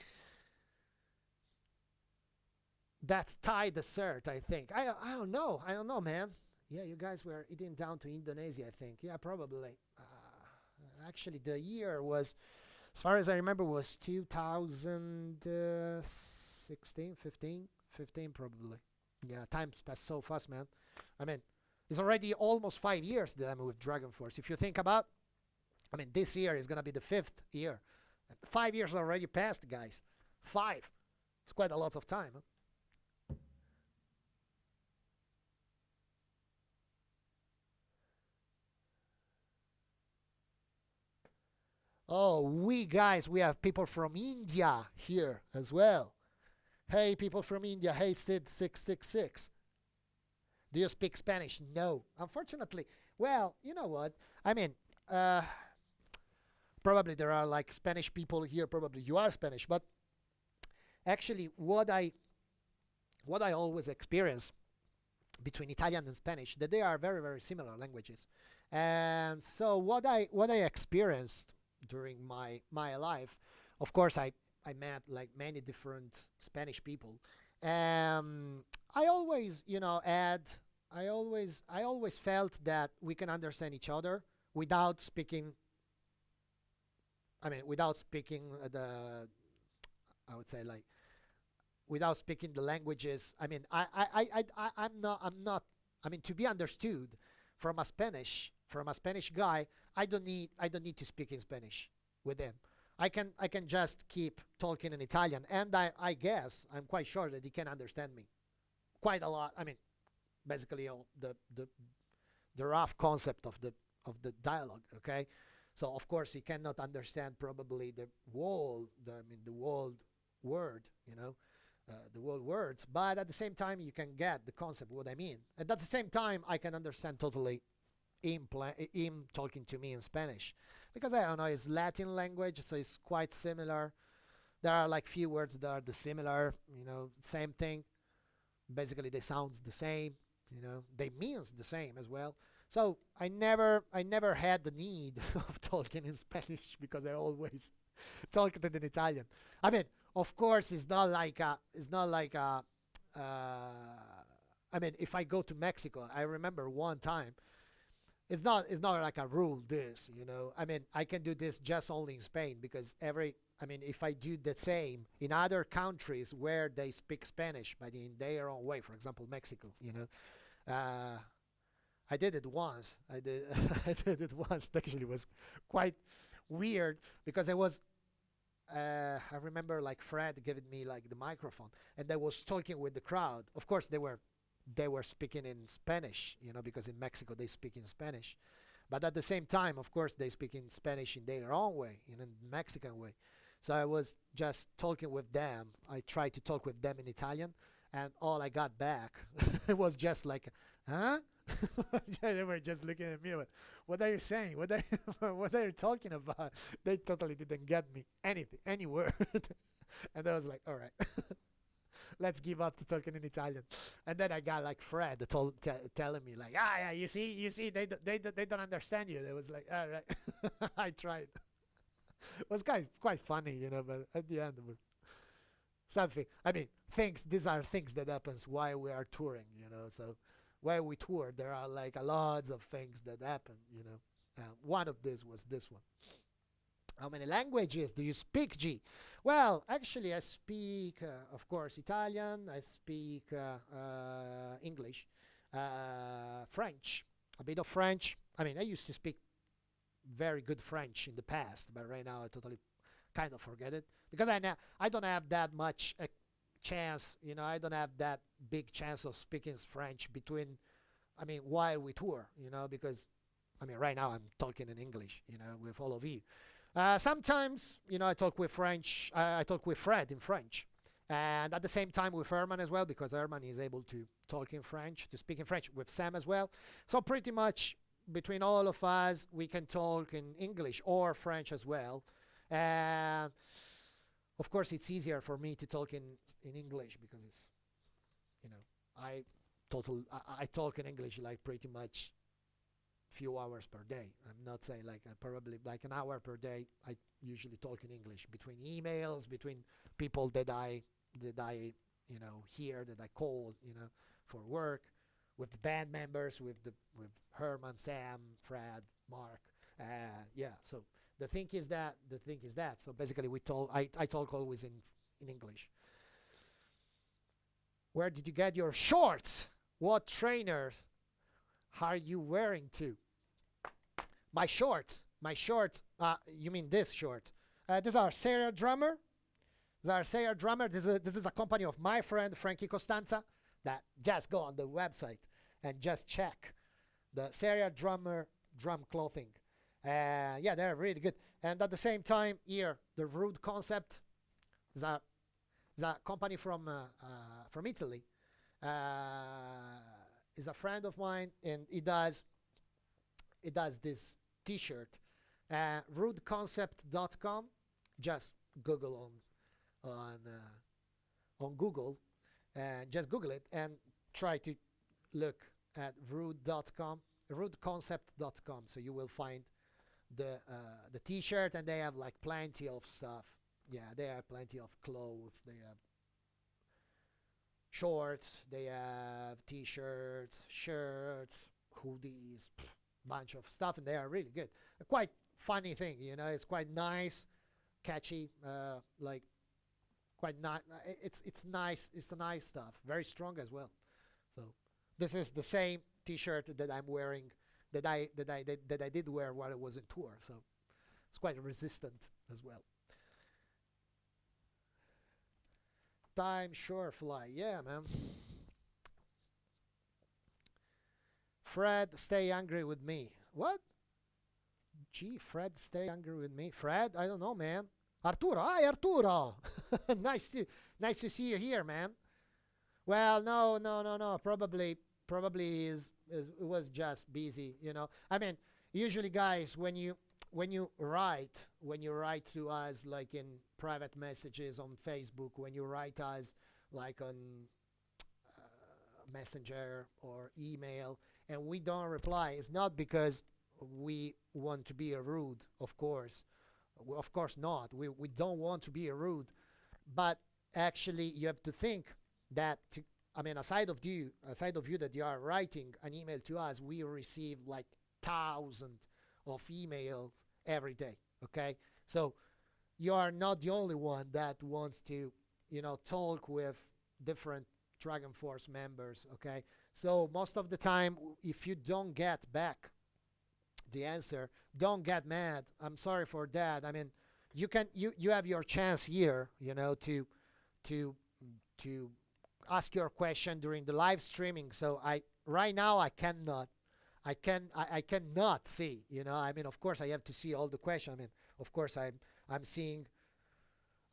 That's Thai dessert, I think. I don't know, man. Yeah, you guys were eating down to Indonesia, I think. Yeah, probably. Actually, the year was, as far as I remember, was 2016, 15 probably. Yeah, time's passed so fast, man. I mean, it's already almost 5 years that I'm with Dragon Force. If you think about, this year is gonna be the fifth year. 5 years already passed, guys. Five. It's quite a lot of time. Huh? Oh, we have people from India here as well. Hey, people from India. Hey, Sid666. Do you speak Spanish? No, unfortunately. Well, you know what? I mean, uh, probably there are like Spanish people here. Probably you are Spanish, but actually, what I always experience between Italian and Spanish that they are very very similar languages, and so what I experienced during my life, of course I met like many different Spanish people. I always I always felt that we can understand each other without speaking. Without speaking the, I would say, like, without speaking the languages. To be understood from a Spanish guy. I don't need to speak in Spanish with him. I can just keep talking in Italian, and I guess I'm quite sure that he can understand me quite a lot. Basically all the rough concept of the dialogue. Okay, so of course he cannot understand probably the whole word. the whole words, but at the same time you can get the concept what I mean, and at the same time I can understand totally him talking to me in Spanish, because I don't know, it's Latin language, so it's quite similar. There are like few words that are the similar, same thing. Basically, they sound the same. They means the same as well. So I never had the need of talking in Spanish because I always talked it in Italian. I mean, of course, it's not like a. I mean, if I go to Mexico, I remember one time. It's not like a rule. I mean, I can do this just only in Spain because I mean, if I do the same in other countries where they speak Spanish, but in their own way, for example, Mexico, uh, I did it once. I did. I did it once. Actually, it was quite weird because I remember like Fred giving me like the microphone, and I was talking with the crowd. Of course, they were speaking in Spanish, because in Mexico they speak in Spanish, but at the same time, of course, they speak in Spanish in their own way, in a Mexican way. So I was just talking with them. I tried to talk with them in Italian, and all I got back it was just like, huh? They were just looking at me. What are you saying? What are what are you talking about? They totally didn't get me anything, any word. And I was like, all right, let's give up to talking in Italian. And then I got like Fred telling me like, yeah, you see, they don't understand you. It was like, all right, I tried. It was quite funny, but at the end it was something. I mean, things. These are things that happens while we are touring, So while we tour, there are like a lots of things that happen, one of these was this one. How many languages do you speak, G? Well, actually, I speak, of course, Italian. I speak English, French, a bit of French. I mean, I used to speak very good French in the past, but right now I totally kind of forget it because I don't have that much chance. I don't have that big chance of speaking French between. I mean, while we tour, because I mean, right now I'm talking in English, with all of you. Sometimes, I talk with French. I talk with Fred in French, and at the same time with Herman as well, because Herman is able to talk in French, to speak in French with Sam as well. So pretty much between all of us, we can talk in English or French as well. And of course, it's easier for me to talk in English because it's, I I talk in English like pretty much few hours per day. I'm not saying like probably like an hour per day. I usually talk in English between emails, between people that I hear that I call for work, with the band members, with Herman, Sam, Fred, Mark. Yeah. So the thing is that. So basically, I talk always in English. Where did you get your shorts? What trainers are you wearing to? My shorts. My shorts. You mean this short? These are Sarah Drummer. This is a company of my friend Frankie Costanza. That just go on the website and just check the Sarah Drummer drum clothing. Yeah, they're really good. And at the same time, here the Rude Concept is a company from Italy. Is a friend of mine, and it does this T-shirt. Rudeconcept.com. Just Google on Google, and just Google it and try to look at rude.com, rudeconcept.com. So you will find the T-shirt, and they have like plenty of stuff. Yeah, they have plenty of clothes. They have shorts. They have T-shirts, shirts, hoodies, bunch of stuff, and they are really good. A quite funny thing, It's quite nice, catchy, like quite nice. It's nice. It's a nice stuff. Very strong as well. So this is the same T-shirt that I'm wearing that I did wear while I was in tour. So it's quite resistant as well. Time sure fly. Yeah, man. Fred, stay angry with me. What? Gee, Fred, stay angry with me. Fred, I don't know, man. Arturo, hi Arturo. nice to Nice to see you here, man. Well, no, no, no, no. Probably is it was just busy, you know. I mean, usually, guys, when you write to us like in private messages on Facebook, when you write us like on messenger or email, and we don't reply, it's not because we want to be a rude, of course. Of course not. We don't want to be a rude, but actually you have to think that I mean, aside of you that you are writing an email to us, we receive like thousands of emails every day. Okay, so you are not the only one that wants to, talk with different Dragon Force members. Okay, so most of the time, if you don't get back the answer, don't get mad. I'm sorry for that. I mean, you have your chance here, to to ask your question during the live streaming. So I right now I cannot see. I mean, of course I have to see all the questions. I mean, of course I'm seeing.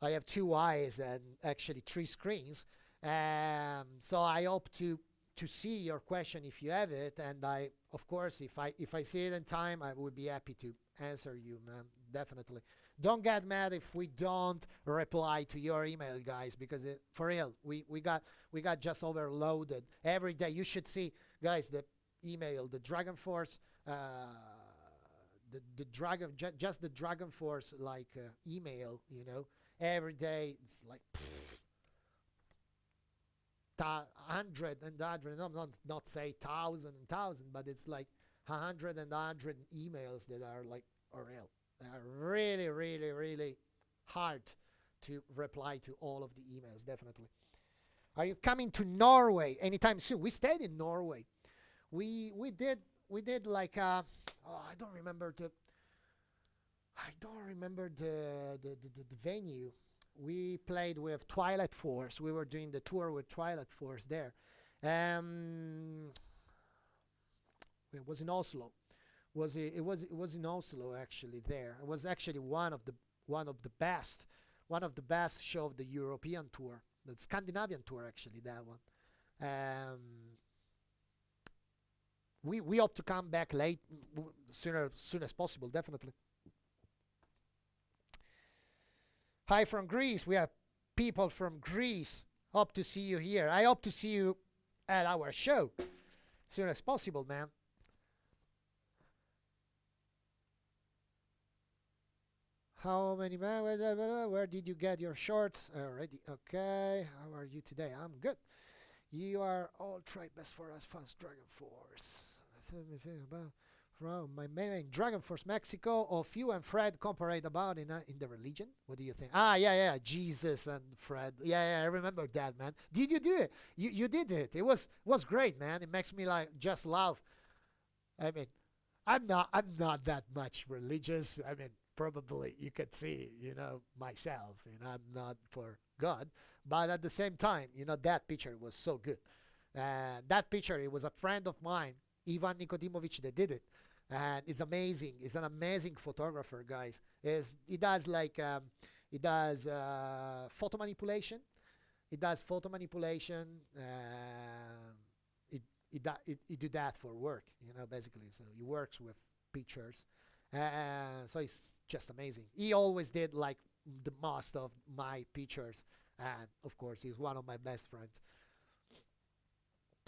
I have two eyes and actually three screens. So I hope to see your question if you have it, and I, of course, if I see it in time, I would be happy to answer you, man. Definitely. Don't get mad if we don't reply to your email, guys, because for real, we got just overloaded every day. You should see, guys, the email, the Dragon Force, the Dragon, just the Dragon Force like email, every day it's like. Hundred and hundred, not say thousand and thousand, but it's like 100 emails that are like real. They are really, really, really hard to reply to all of the emails. Definitely. Are you coming to Norway anytime soon? We stayed in Norway. We did like I don't remember the venue. We played with Twilight Force. We were doing the tour with Twilight Force there. It was in Oslo. It was in Oslo actually there. It was actually one of the best show of the European tour, the Scandinavian tour actually, that one. Um, we hope to come back late, soon as possible, definitely. Hi from Greece. We have people from Greece. Hope to see you here. I hope to see you at our show soon as possible, man. How many man? Where did you get your shorts? Already. Okay. How are you today? I'm good. You are all try best for us, fans, Dragon Force. From my main Dragon Force Mexico, of you and Fred comparate about in the religion. What do you think? Yeah, Jesus and Fred. Yeah, I remember that, man. Did you do it? You did it. It was great, man. It makes me like just laugh. I mean, I'm not that much religious. I mean, probably you could see, myself, I'm not for God, but at the same time, that picture was so good. That picture, it was a friend of mine, Ivan Nikodimovic, that did it, and it's amazing. It's an amazing photographer, guys. He does photo manipulation. It does photo manipulation. It do that for work, basically. So he works with pictures. So it's just amazing. He always did like the most of my pictures, and of course, he's one of my best friends.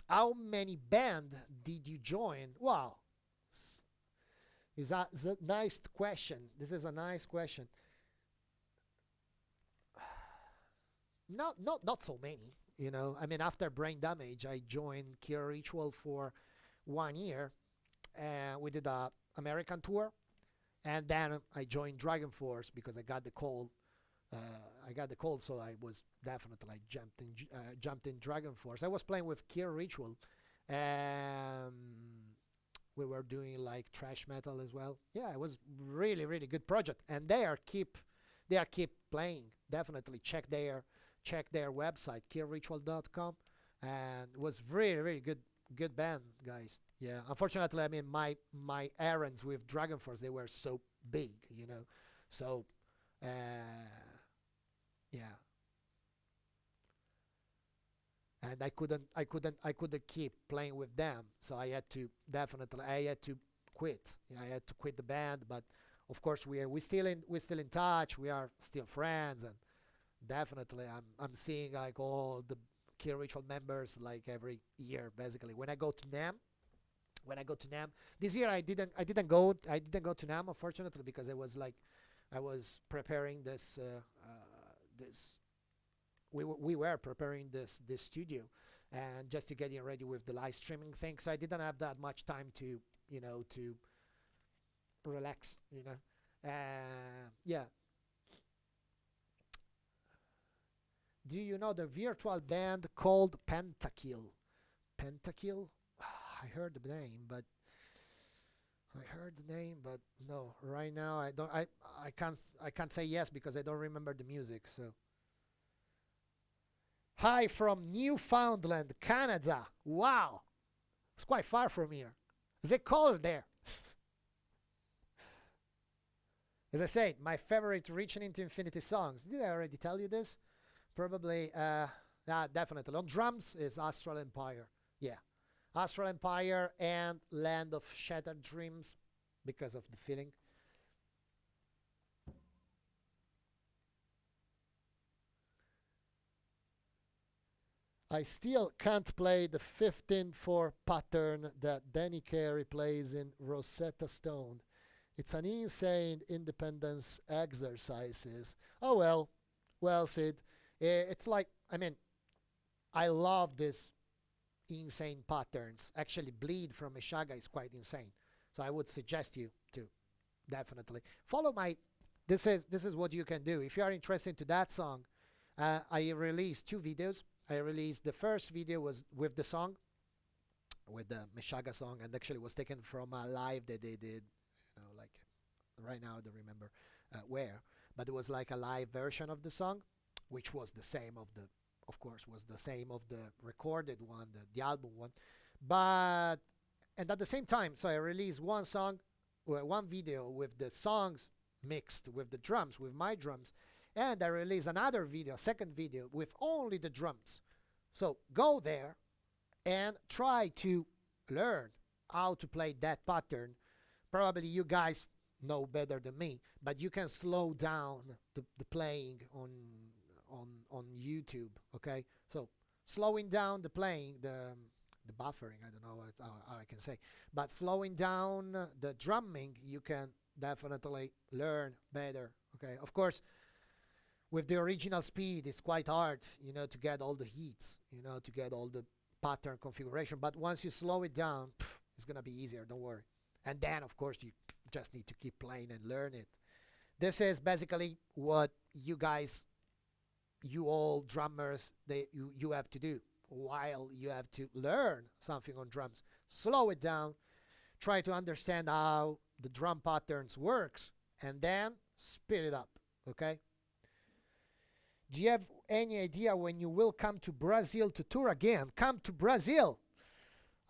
How many band did you join? Wow, is a nice question. This is a nice question. Not so many. I mean, after Brain Damage, I joined Cure Ritual for 1 year, and we did a American tour, and then I joined Dragon Force because I got the cold. So I was definitely like jumped in Dragon Force. I was playing with Cure Ritual, and we were doing like thrash metal as well. Yeah, it was really really good project, and they are keep playing. Definitely check their website, killritual.com, and it was really really good band, guys. Yeah, unfortunately, I mean my errands with Dragon Force, they were so big, so uh, yeah. and I couldn't keep playing with them. So I had to quit. I had to quit the band, but of course we're still in touch. We are still friends, and definitely I'm seeing like all the Key Ritual members like every year basically. When I go to NAM this year, I didn't go to NAM unfortunately, because I was preparing this we were preparing this studio, and just to getting ready with the live streaming thing, so I didn't have that much time to relax. Yeah. Do you know the virtual band called Pentakill? Pentakill? I heard the name, but no. Right now, I don't. I can't say yes because I don't remember the music. So, hi from Newfoundland, Canada. Wow, it's quite far from here. Is it cold there? As I said, my favorite Reaching into Infinity songs. Did I already tell you this? Probably. Definitely. On drums is Astral Empire. Yeah, Astral Empire and Land of Shattered Dreams, because of the feeling. I still can't play the 15-4 pattern that Danny Carey plays in Rosetta Stone. It's an insane independence exercises. Oh well, Sid. It's like, I mean, I love this insane patterns. Actually, Bleed from Meshaga is quite insane. So I would suggest you to definitely follow my. This is what you can do if you are interested to that song. I released two videos. I released the first video was with the song, with the Meshaga song, and actually was taken from a live that they did. Like right now I don't remember where, but it was like a live version of the song, which was the same of the, of course, was the same of the recorded one, the album one, but and at the same time, so I released one song, one video with the songs mixed with the drums, with my drums, and I released another video, second video with only the drums. So go there and try to learn how to play that pattern. Probably you guys know better than me, but you can slow down the playing on YouTube. Okay, so slowing down the playing, the buffering. I don't know how I can say, but slowing down the drumming, you can definitely learn better. Okay, of course, with the original speed, it's quite hard, to get all the hits, to get all the pattern configuration. But once you slow it down, it's gonna be easier. Don't worry. And then, of course, you just need to keep playing and learn it. This is basically what you guys, you all drummers, you have to do while you have to learn something on drums. Slow it down, try to understand how the drum patterns works, and then speed it up. Okay. Do you have any idea when you will come to Brazil to tour again? Come to Brazil.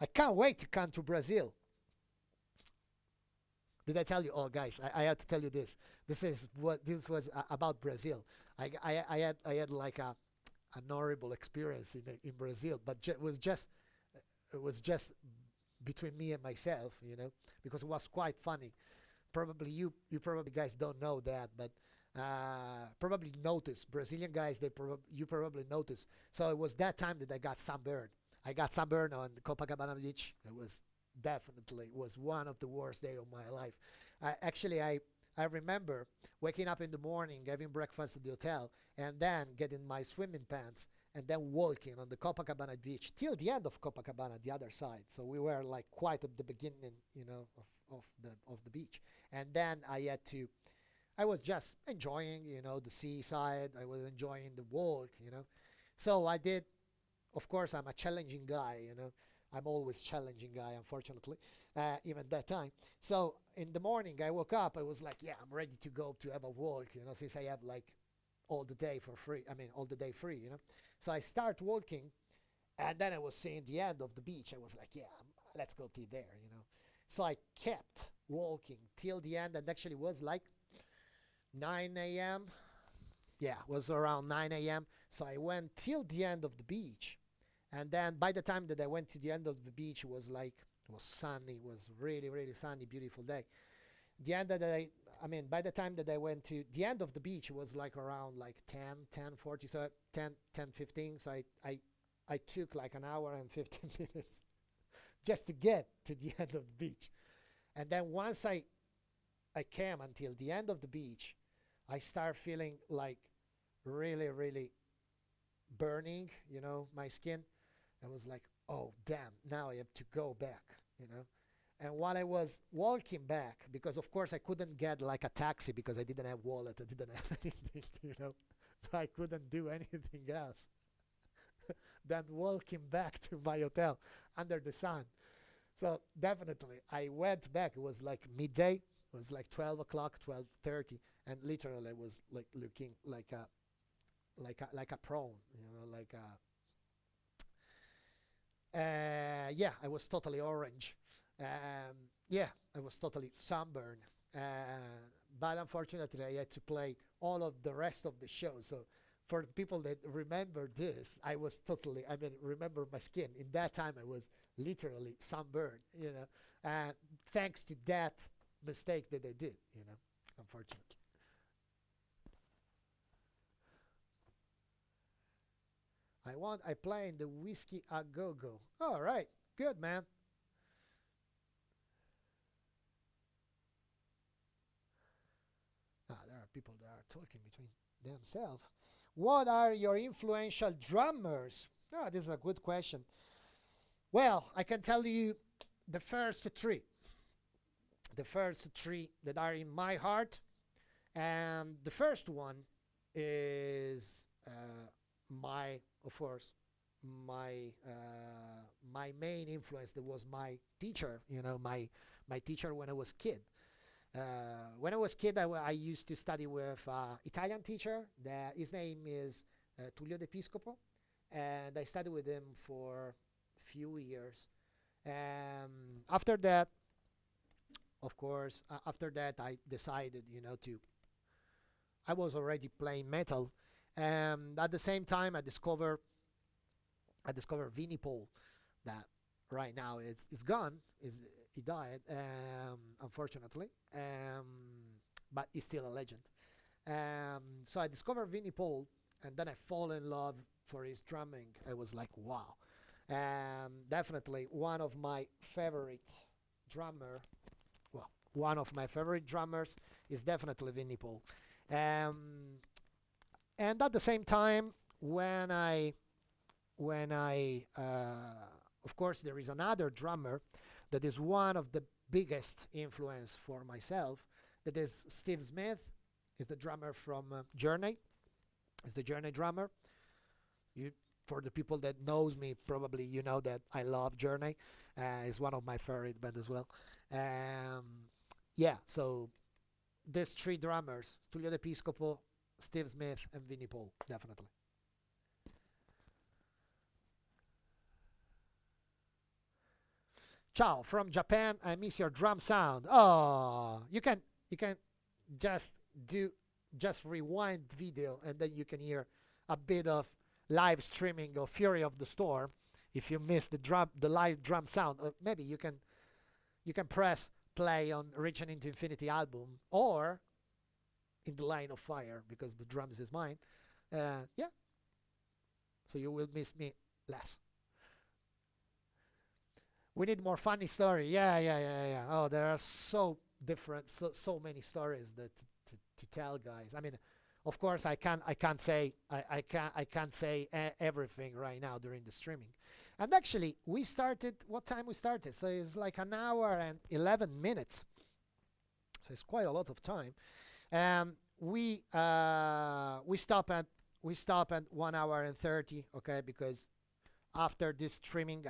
I can't wait to come to Brazil. Did I tell you? Oh, guys, I had to tell you this. This was about Brazil. I had like an horrible experience in Brazil, but it was just between me and myself, because it was quite funny. Probably you probably guys don't know that, but probably notice Brazilian guys. You probably notice. So it was that time that I got sunburned. I got sunburned on Copacabana Beach. It was one of the worst day of my life. I remember waking up in the morning, having breakfast at the hotel, and then getting my swimming pants, and then walking on the Copacabana beach till the end of Copacabana, the other side. So we were like quite at the beginning, of the beach. And then I was just enjoying, the seaside. I was enjoying the walk. So I did. Of course, I'm a challenging guy. I'm always challenging guy, unfortunately, even that time. So in the morning, I woke up. I was like, yeah, I'm ready to go to have a walk, since I have like all the day for free. I mean, all the day free. So I start walking, and then I was seeing the end of the beach. I was like, yeah, let's go to there. So I kept walking till the end, and actually was like 9 a.m. Yeah, it was around 9 a.m. So I went till the end of the beach, And then by the time that I went to the end of the beach, it was sunny, it was really really sunny, beautiful day. The end that I mean, by the time that I went to the end of the beach, it was like around like 10:40, so 10:15. So I took like an hour and 15 minutes just to get to the end of the beach. And then once I came until the end of the beach, I start feeling like really, really burning, my skin. I was like, oh, damn, now I have to go back. And while I was walking back, because of course I couldn't get like a taxi because I didn't have wallet, I didn't have anything. So I couldn't do anything else than walking back to my hotel under the sun. So definitely, I went back. It was like midday. It was like 12 o'clock, 12:30, and literally I was like looking like a prawn, like a yeah, I was totally orange. Yeah, I was totally sunburned. But unfortunately, I had to play all of the rest of the show. So for the people that remember this, I was totally, I mean, remember my skin. In that time, I was literally sunburned. Thanks to that mistake that I did, unfortunately. I play in the Whiskey a Go Go. All right, good, man. There are people that are talking between themselves. What are your influential drummers? This is a good question. Well, I can tell you the first three. The first three that are in my heart. And the first one is of course, my main influence. That was my teacher. My teacher when I was kid. When I was kid, I used to study with Italian teacher. His name is Tullio D'Episcopo, and I studied with him for few years. After that, of course, after that, I decided, to. I was already playing metal, and at the same time, I discovered Vinnie Paul, that right now it's gone. He died, unfortunately, but he's still a legend. So I discovered Vinnie Paul, and then I fall in love for his drumming. I was like, wow. Definitely one of my favorite drummer. Well, one of my favorite drummers is definitely Vinnie Paul. Um, and at the same time, when I of course there is another drummer that is one of the biggest influence for myself. That is Steve Smith. Is the drummer from Journey. Is the Journey drummer. You, for the people that knows me, probably you know that I love Journey. It's one of my favorite band as well. Um, yeah, so these three drummers: Tullio D'Episcopo, Steve Smith, and Vinnie Paul, definitely. Ciao from Japan. I miss your drum sound. Oh, you can just do just rewind video, and then you can hear a bit of live streaming of Fury of the Storm. If you miss the live drum sound, maybe you can press play on Reaching into Infinity album, or in the Line of Fire, because the drums is mine. Yeah, so you will miss me less. We need more funny story. Yeah, yeah, yeah, yeah. Oh, there are so different, so many stories that to tell, guys. I mean, of course, I can't say everything right now during the streaming. And actually, we started. What time we started? So it's like an hour and 11 minutes. So it's quite a lot of time. We stop at 1 hour and 30. Okay, because after this streaming,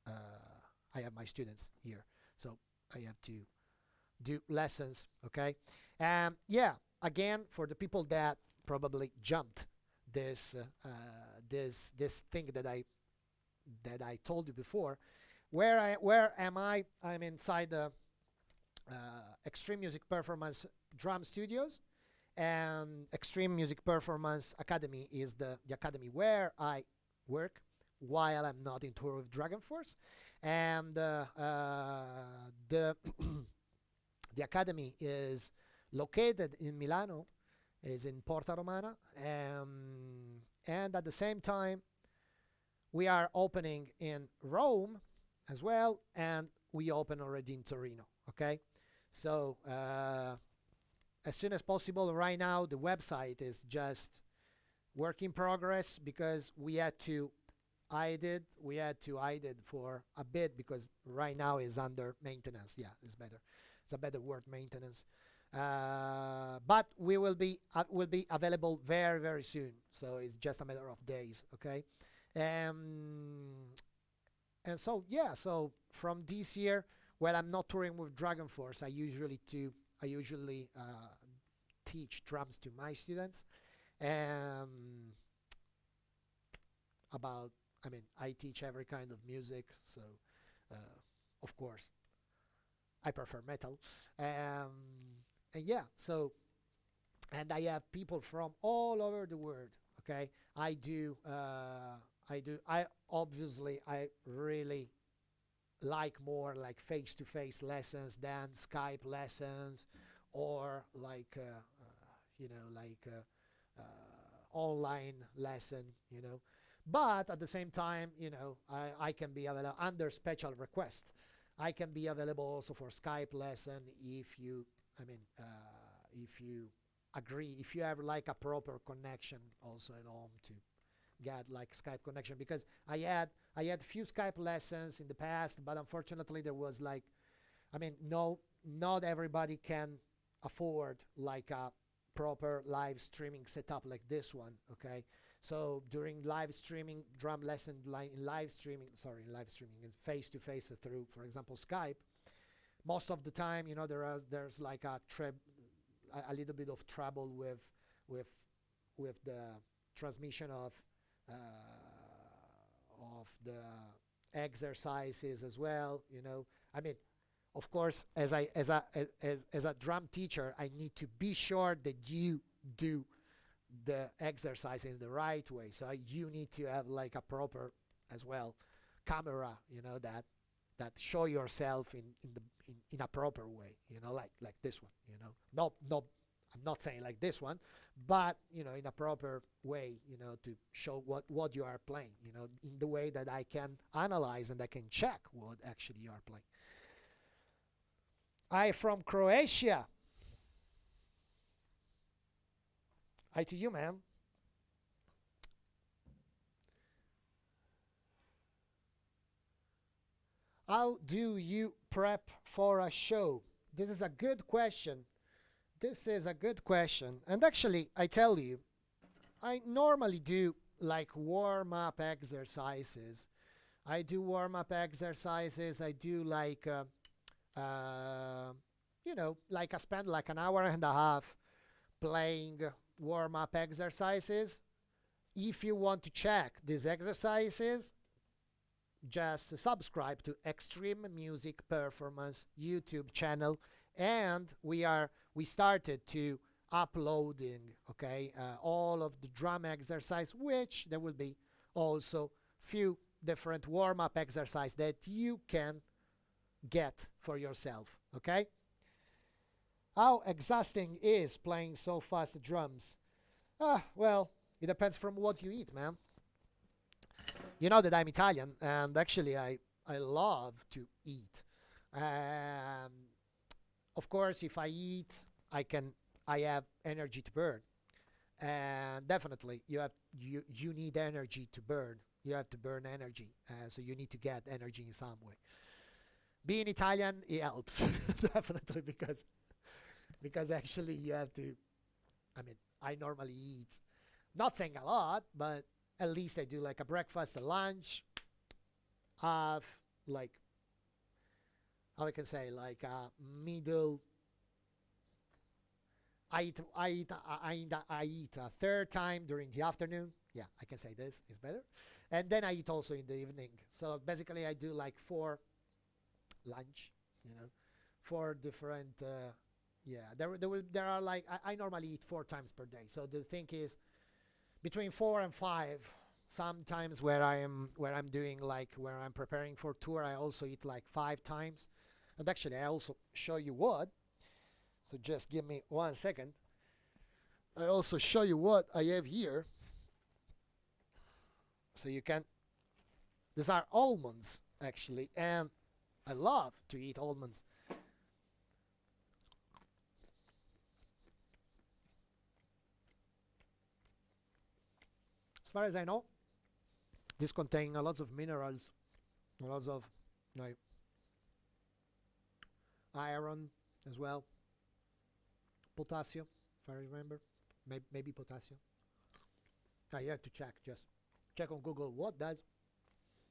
uh, I have my students here, so I have to do lessons. Okay, yeah. Again, for the people that probably jumped this thing that I told you before, where am I? I'm inside the Extreme Music Performance Drum Studios, And Extreme Music Performance Academy is the academy where I work while I'm not in tour with Dragonforce. And the the academy is located in Milano, is in Porta Romana, and at the same time we are opening in Rome as well, and we open already in Torino. Okay, so as soon as possible. Right now, the website is just work in progress because we had to hide it. We had to hide it for a bit because right now is under maintenance. Yeah, it's better. It's a better word, maintenance. But we will be available very very soon. So it's just a matter of days. Okay. Um, and so yeah, so from this year, well, I'm not touring with Dragonforce. I usually teach drums to my students. Um, about I mean, I teach every kind of music, so uh, of course I prefer metal. And yeah, so and I have people from all over the world. Okay, I do. I obviously I really like more like face-to-face lessons than Skype lessons or like online lesson. But at the same time, I can be available under special request. I can be available also for Skype lesson if you, if you agree, if you have like a proper connection also at home to get like Skype connection because I had few Skype lessons in the past, but unfortunately there was like, no, not everybody can afford like a proper live streaming setup like this one. Okay, so during live streaming drum lesson, in live streaming and face to face through, for example, Skype, most of the time, there's like a little bit of trouble with with the transmission uh, of the exercises as well. I mean, of course, as a drum teacher, I need to be sure that you do the exercise in the right way. So you need to have like a proper as well camera, that show yourself in a proper way, like this one. No, I'm not saying like this one, but in a proper way, to show what you are playing, in the way that I can analyze and I can check what actually you are playing. I from Croatia. Hi to you, man. How do you prep for a show? This is a good question. This is a good question. And actually, I tell you, I normally do like warm up exercises. I do warm up exercises. I do like, like I spend like an hour and a half playing warm up exercises. If you want to check these exercises, just subscribe to Extreme Music Performance YouTube channel, and we started to uploading, okay, all of the drum exercise, which there will be also few different warm-up exercise that you can get for yourself. Okay, how exhausting is playing so fast drums? Well, it depends from what you eat, man. You know that I'm Italian, and actually I love to eat. Um, of course, if I eat, I have energy to burn, and definitely you need energy to burn. You have to burn energy, so you need to get energy in some way. Being Italian, it helps definitely because actually you have to. I normally eat, not saying a lot, but at least I do like a breakfast, a lunch, have like how I can say like a middle. I eat a third time during the afternoon. Yeah, I can say this is better, and then I eat also in the evening. So basically, I do like four lunch, four different Yeah, there are like I normally eat 4 times per day. So the thing is between 4 and 5. Sometimes where I'm doing like where I'm preparing for tour, I also eat like 5 times. And actually, I also show you what. So just give me 1 second. I also show you what I have here. So you can. These are almonds actually, and I love to eat almonds. As far as I know, this contain a lot of minerals, a lot of like iron as well, potassium, if I remember, maybe potassium. You have to check. Just check on Google what does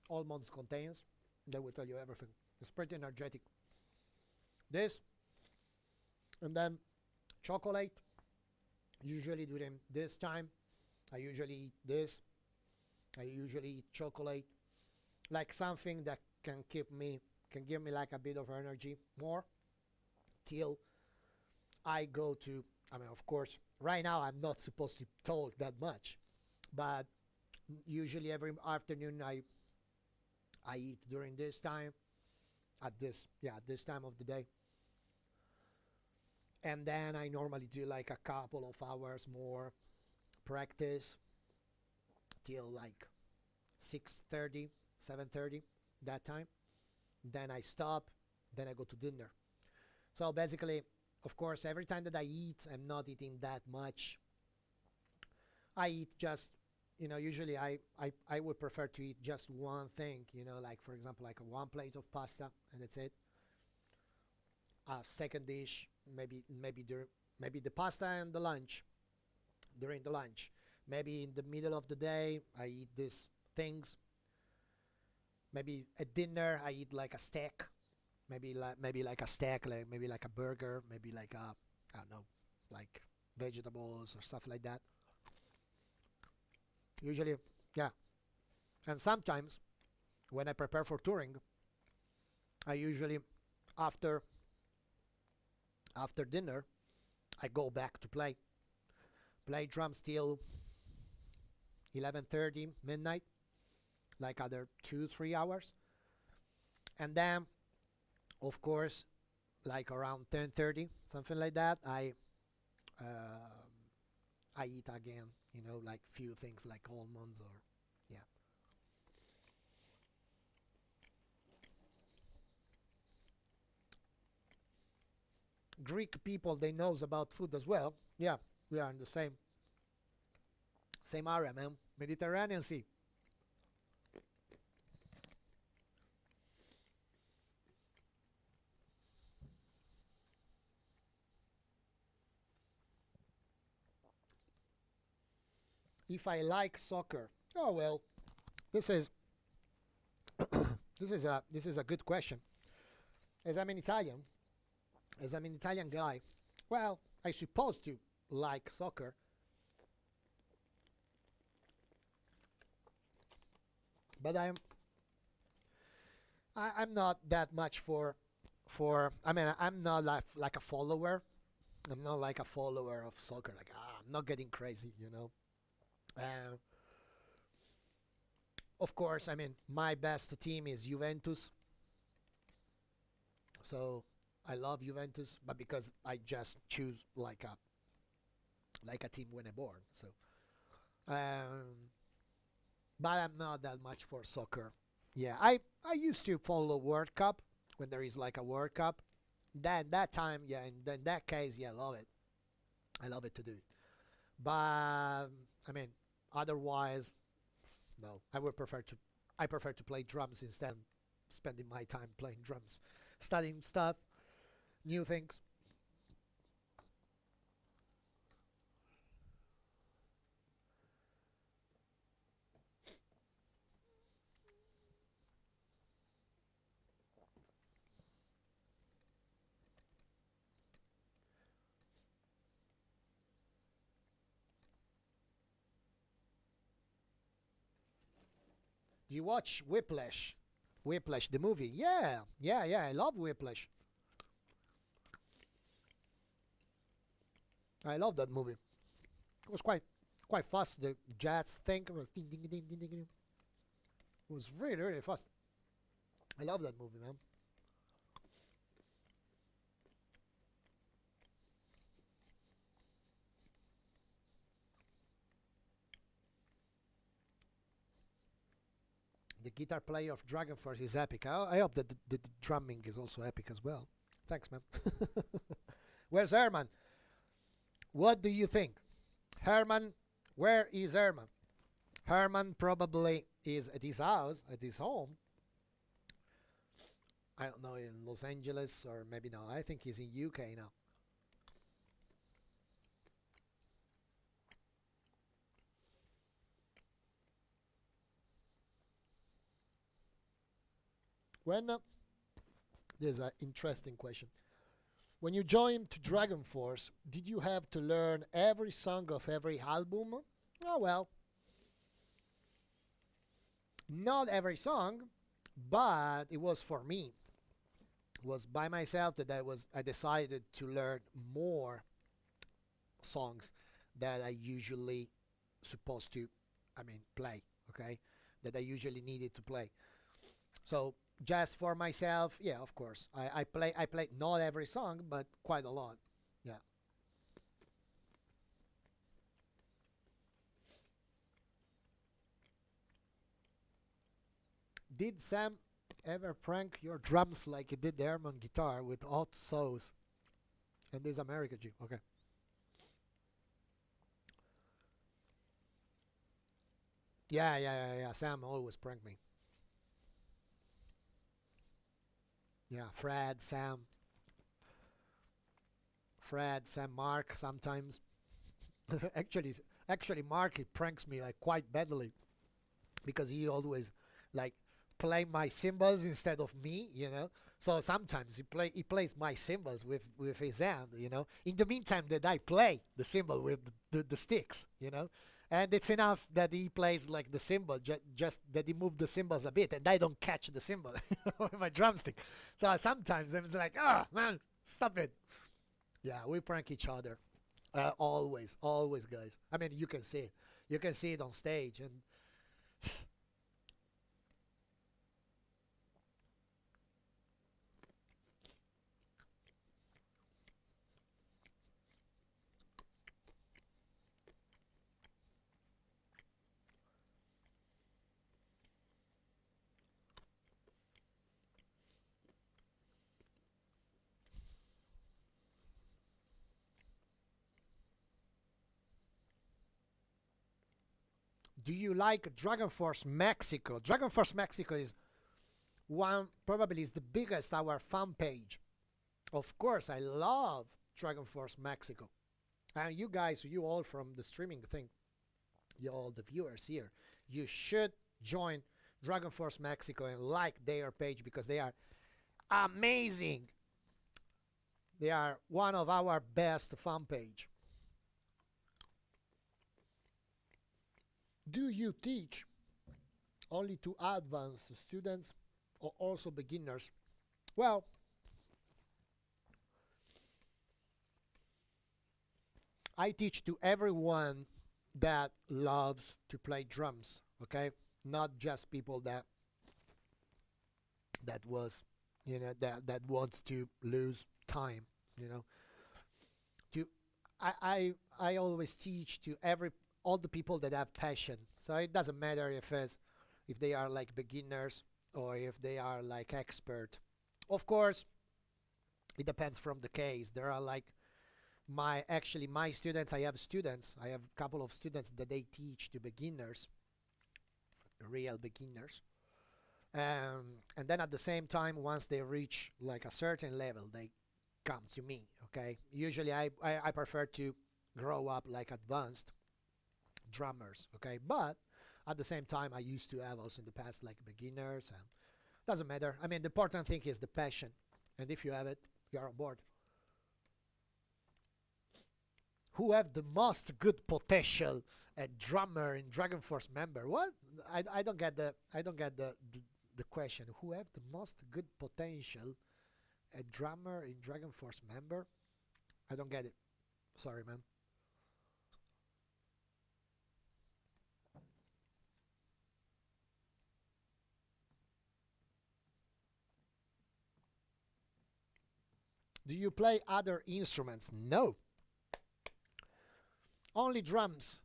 almonds contains. They will tell you everything. It's pretty energetic. This and then chocolate. Usually during this time, I usually eat this. I usually eat chocolate, like something that can give me like a bit of energy more till I go to. I mean, of course, right now I'm not supposed to talk that much, but usually every afternoon I eat during this time at this time of the day, and then I normally do like a couple of hours more practice till like 6:30, 7:30 that time. Then I stop. Then I go to dinner. So basically, of course, every time that I eat, I'm not eating that much. I eat just, usually I would prefer to eat just one thing, like for example, like a one plate of pasta, and that's it. A second dish, maybe the pasta and the lunch, during the lunch. Maybe in the middle of the day, I eat these things. Maybe at dinner, I eat like a steak. Maybe like a steak, like maybe like a burger, maybe like a I don't know, like vegetables or stuff like that. Usually, yeah. And sometimes when I prepare for touring, I usually after after dinner I go back to play drums till 11:30 midnight, like other 2 3 hours, and then of course like around 10:30 something like that uh, I eat again, like few things like almonds or yeah. Greek people, they knows about food as well. Yeah, we are in the same area, man. Mediterranean Sea. If I like soccer, oh well, this is this is a good question. As I'm an Italian, as I'm an Italian guy, well, I supposed to like soccer, but I'm not that much for. I mean, I'm not like a follower. I'm not like a follower of soccer. Like I'm not getting crazy. Uh, of course, I mean my best team is Juventus, so I love Juventus, but because I just choose like a team when I'm born. So, um, but I'm not that much for soccer. Yeah, I used to follow World Cup when there is like a World Cup. Then that time, yeah, in that case, yeah, I love it. I love it to do it. But I mean, otherwise, no. I prefer to play drums instead of spending my time playing drums, studying stuff, new things. Do you watch Whiplash? Whiplash, the movie. Yeah, yeah, yeah. I love Whiplash. I love that movie. It was quite fast. The jazz thing was ding, ding, ding, ding, ding, ding. It was really fast. I love that movie, man. The guitar player of Dragonforce is epic. I hope that the drumming is also epic as well. Thanks, man. Where's Herman? What do you think? Herman, where is Herman? Herman probably is at his house, at his home. I don't know, in Los Angeles or maybe no. I think he's in UK now. When there's an interesting question. When you joined to Dragonforce, did you have to learn every song of every album? Oh well, not every song, but it was for me. It was by myself that I decided to learn more songs that I usually supposed to, I mean, play. Okay, that I usually needed to play. So just for myself, yeah, of course, I play not every song, but quite a lot. Yeah. Did Sam ever prank your drums like he did the Herman guitar with hot sauce and this America G? Okay. Yeah. Sam always prank me. Yeah, Sam, Mark sometimes. actually, actually, Mark he pranks me like quite badly because he always like play my cymbals instead of me, you know. So sometimes he plays my cymbals with his hand, you know. In the meantime that I play the cymbal with the sticks, you know. And it's enough that he plays like the cymbal, just that he moved the cymbals a bit, and I don't catch the cymbal with my drumstick. So sometimes I'm like, oh man, stop it. Yeah, we prank each other, always, guys. I mean, you can see it on stage, and do you like Dragonforce Mexico? Dragonforce Mexico is one probably is the biggest our fan page. Of course, I love Dragonforce Mexico. And you guys, you all from the streaming thing, you all the viewers here, you should join Dragonforce Mexico and like their page because they are amazing. They are one of our best fan page. Do you teach only to advanced students or also beginners? Well, I teach to everyone that loves to play drums, okay? Not just people that was, you know, that wants to lose time, you know. To I always teach to every all the people that have passion. So it doesn't matter if they are like beginners or if they are like expert. Of course, it depends from the case. There are like my students. I have a couple of students that they teach to beginners, real beginners. And then at the same time, once they reach like a certain level, they come to me. Okay. Usually, I prefer to grow up like advanced drummers. Okay, but at the same time, I used to have also in the past like beginners, and doesn't matter. I mean, the important thing is the passion, and if you have it, you're on board. Who have the most good potential a drummer in Dragonforce member? What? I don't get the question. Who have the most good potential a drummer in Dragonforce member? I don't get it. Sorry, man. Do you play other instruments? No, only drums.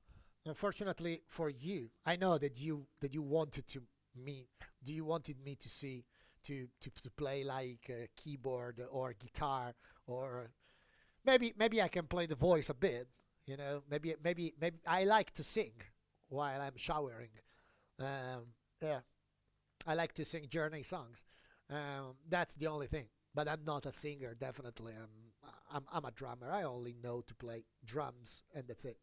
Unfortunately for you, I know that you wanted to me. Do you wanted me to see to play like a keyboard or guitar, or maybe I can play the voice a bit. Maybe I like to sing while I'm showering. Yeah, I like to sing Journey songs. That's the only thing. But I'm not a singer. Definitely, I'm a drummer. I only know to play drums, and that's it.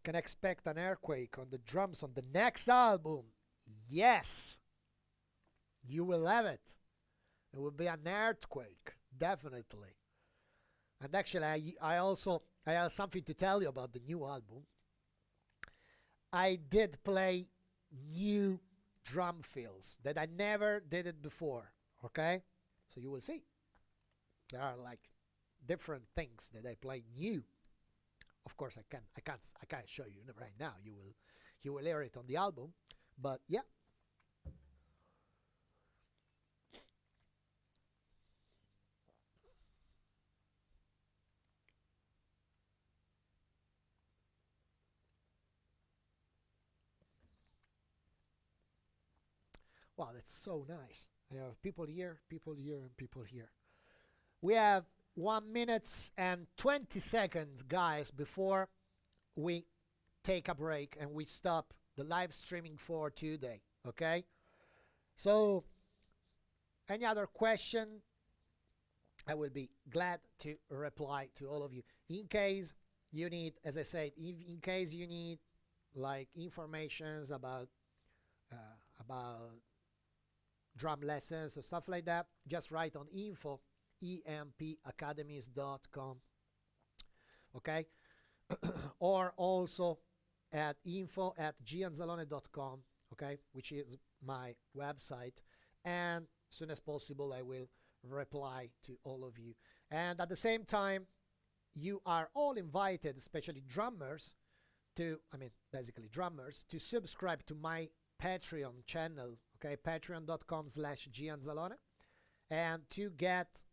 Can expect an earthquake on the drums on the next album. Yes, you will have it. It will be an earthquake, definitely. And actually, I have something to tell you about the new album. I did play new drum fills that I never did it before. Okay, so you will see. There are like different things that I play new. Of course, I can't show you right now. You will hear it on the album, but yeah. Wow, that's so nice. I have people here, and people here. We have 1 minute and 20 seconds, guys, before we take a break and we stop the live streaming for today. Okay? So, any other question? I will be glad to reply to all of you. In case you need, as I said, in case you need like informations uh, about drum lessons or stuff like that, just write on info empacademies.com. Okay, or also at info at ganzalone.com. Okay, which is my website, and as soon as possible I will reply to all of you. And at the same time, you are all invited, especially drummers, basically drummers, to subscribe to my Patreon channel. Okay, patreon.com/ganzalone, and to get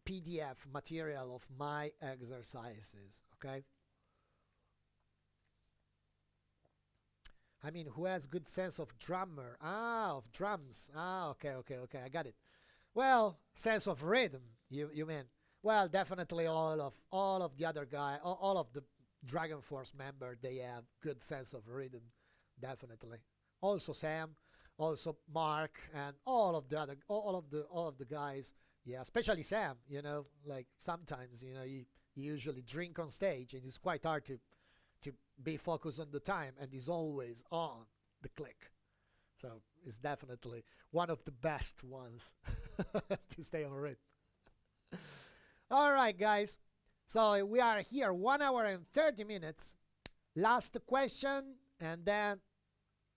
PDF material of my exercises. Okay, who has good sense of drummer? Of drums. Okay, okay, I got it. Well, sense of rhythm. You mean? Well, definitely all of the other guy, all of the Dragonforce member, they have good sense of rhythm, definitely. Also Sam, also Mark, and all of the guys. Yeah, especially Sam. Like sometimes he usually drink on stage, and it's quite hard to be focused on the time, and he's always on the click. So it's definitely one of the best ones to stay on rhythm. All right, guys. So we are here 1 hour and 30 minutes. Last question, and then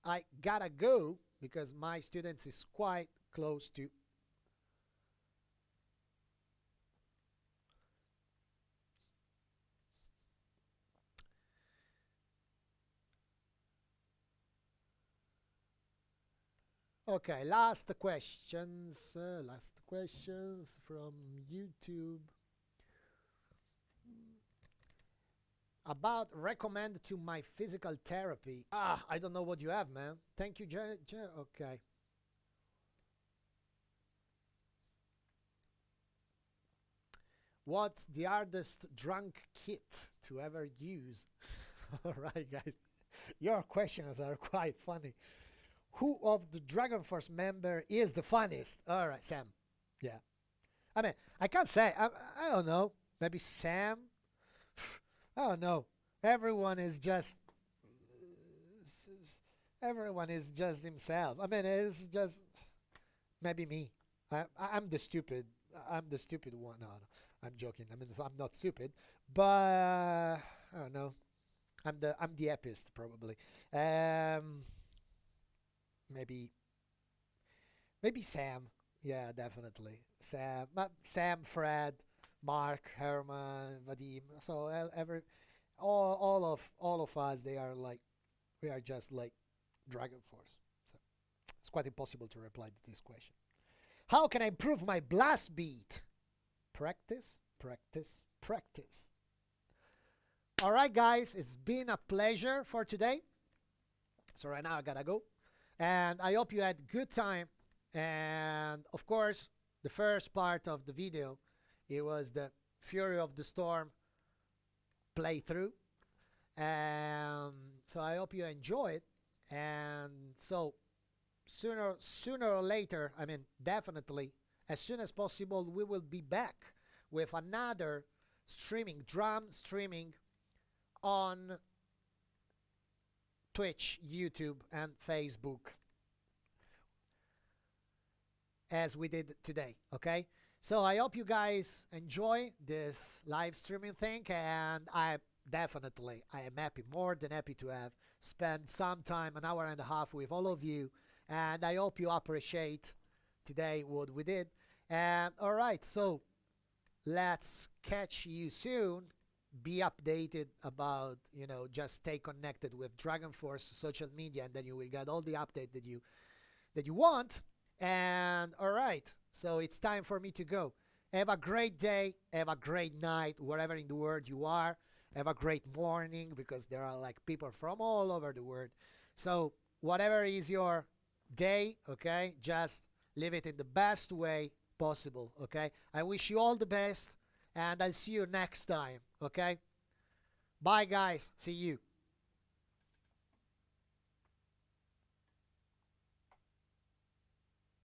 I gotta go because my students is quite close to. Okay, last questions. Last questions from YouTube. About recommend to my physical therapy. I don't know what you have, man. Thank you, okay. What's the hardest drunk kit to ever use? All right, guys. Your questions are quite funny. Who of the Dragonforce member is the funniest? All right, Sam. Yeah. I can't say. I don't know. Maybe Sam. I don't know. Everyone is just. Everyone is just himself. It's just maybe me. I'm the stupid. I'm the stupid one. No, no, I'm joking. So I'm not stupid, but I don't know. I'm the epist probably. Um, maybe maybe Sam. Yeah, definitely Sam. Sam, Fred, Mark, Herman, Vadim. So all of us, they are like we are just like Dragon Force. So It's quite impossible to reply to this question. How can I improve my blast beat? Practice, practice, practice. All right, guys, it's been a pleasure for today. So right now I gotta go. And I hope you had good time. And of course, the first part of the video, it was the Fury of the Storm playthrough. So I hope you enjoy it. And so sooner or later, I mean, definitely, as soon as possible, we will be back with another drum streaming on Twitch, YouTube, and Facebook, as we did today, okay? So I hope you guys enjoy this live streaming thing, and I am happy, more than happy to have spent some time, an hour and a half with all of you, and I hope you appreciate today what we did. And all right, so let's catch you soon. Be updated about, just stay connected with Dragonforce social media, and then you will get all the update that you want. And all right, so it's time for me to go. Have a great day, have a great night, wherever in the world you are. Have a great morning, because there are like people from all over the world. So whatever is your day, okay, just live it in the best way possible, okay? I wish you all the best, and I'll see you next time, okay? Bye, guys. See you.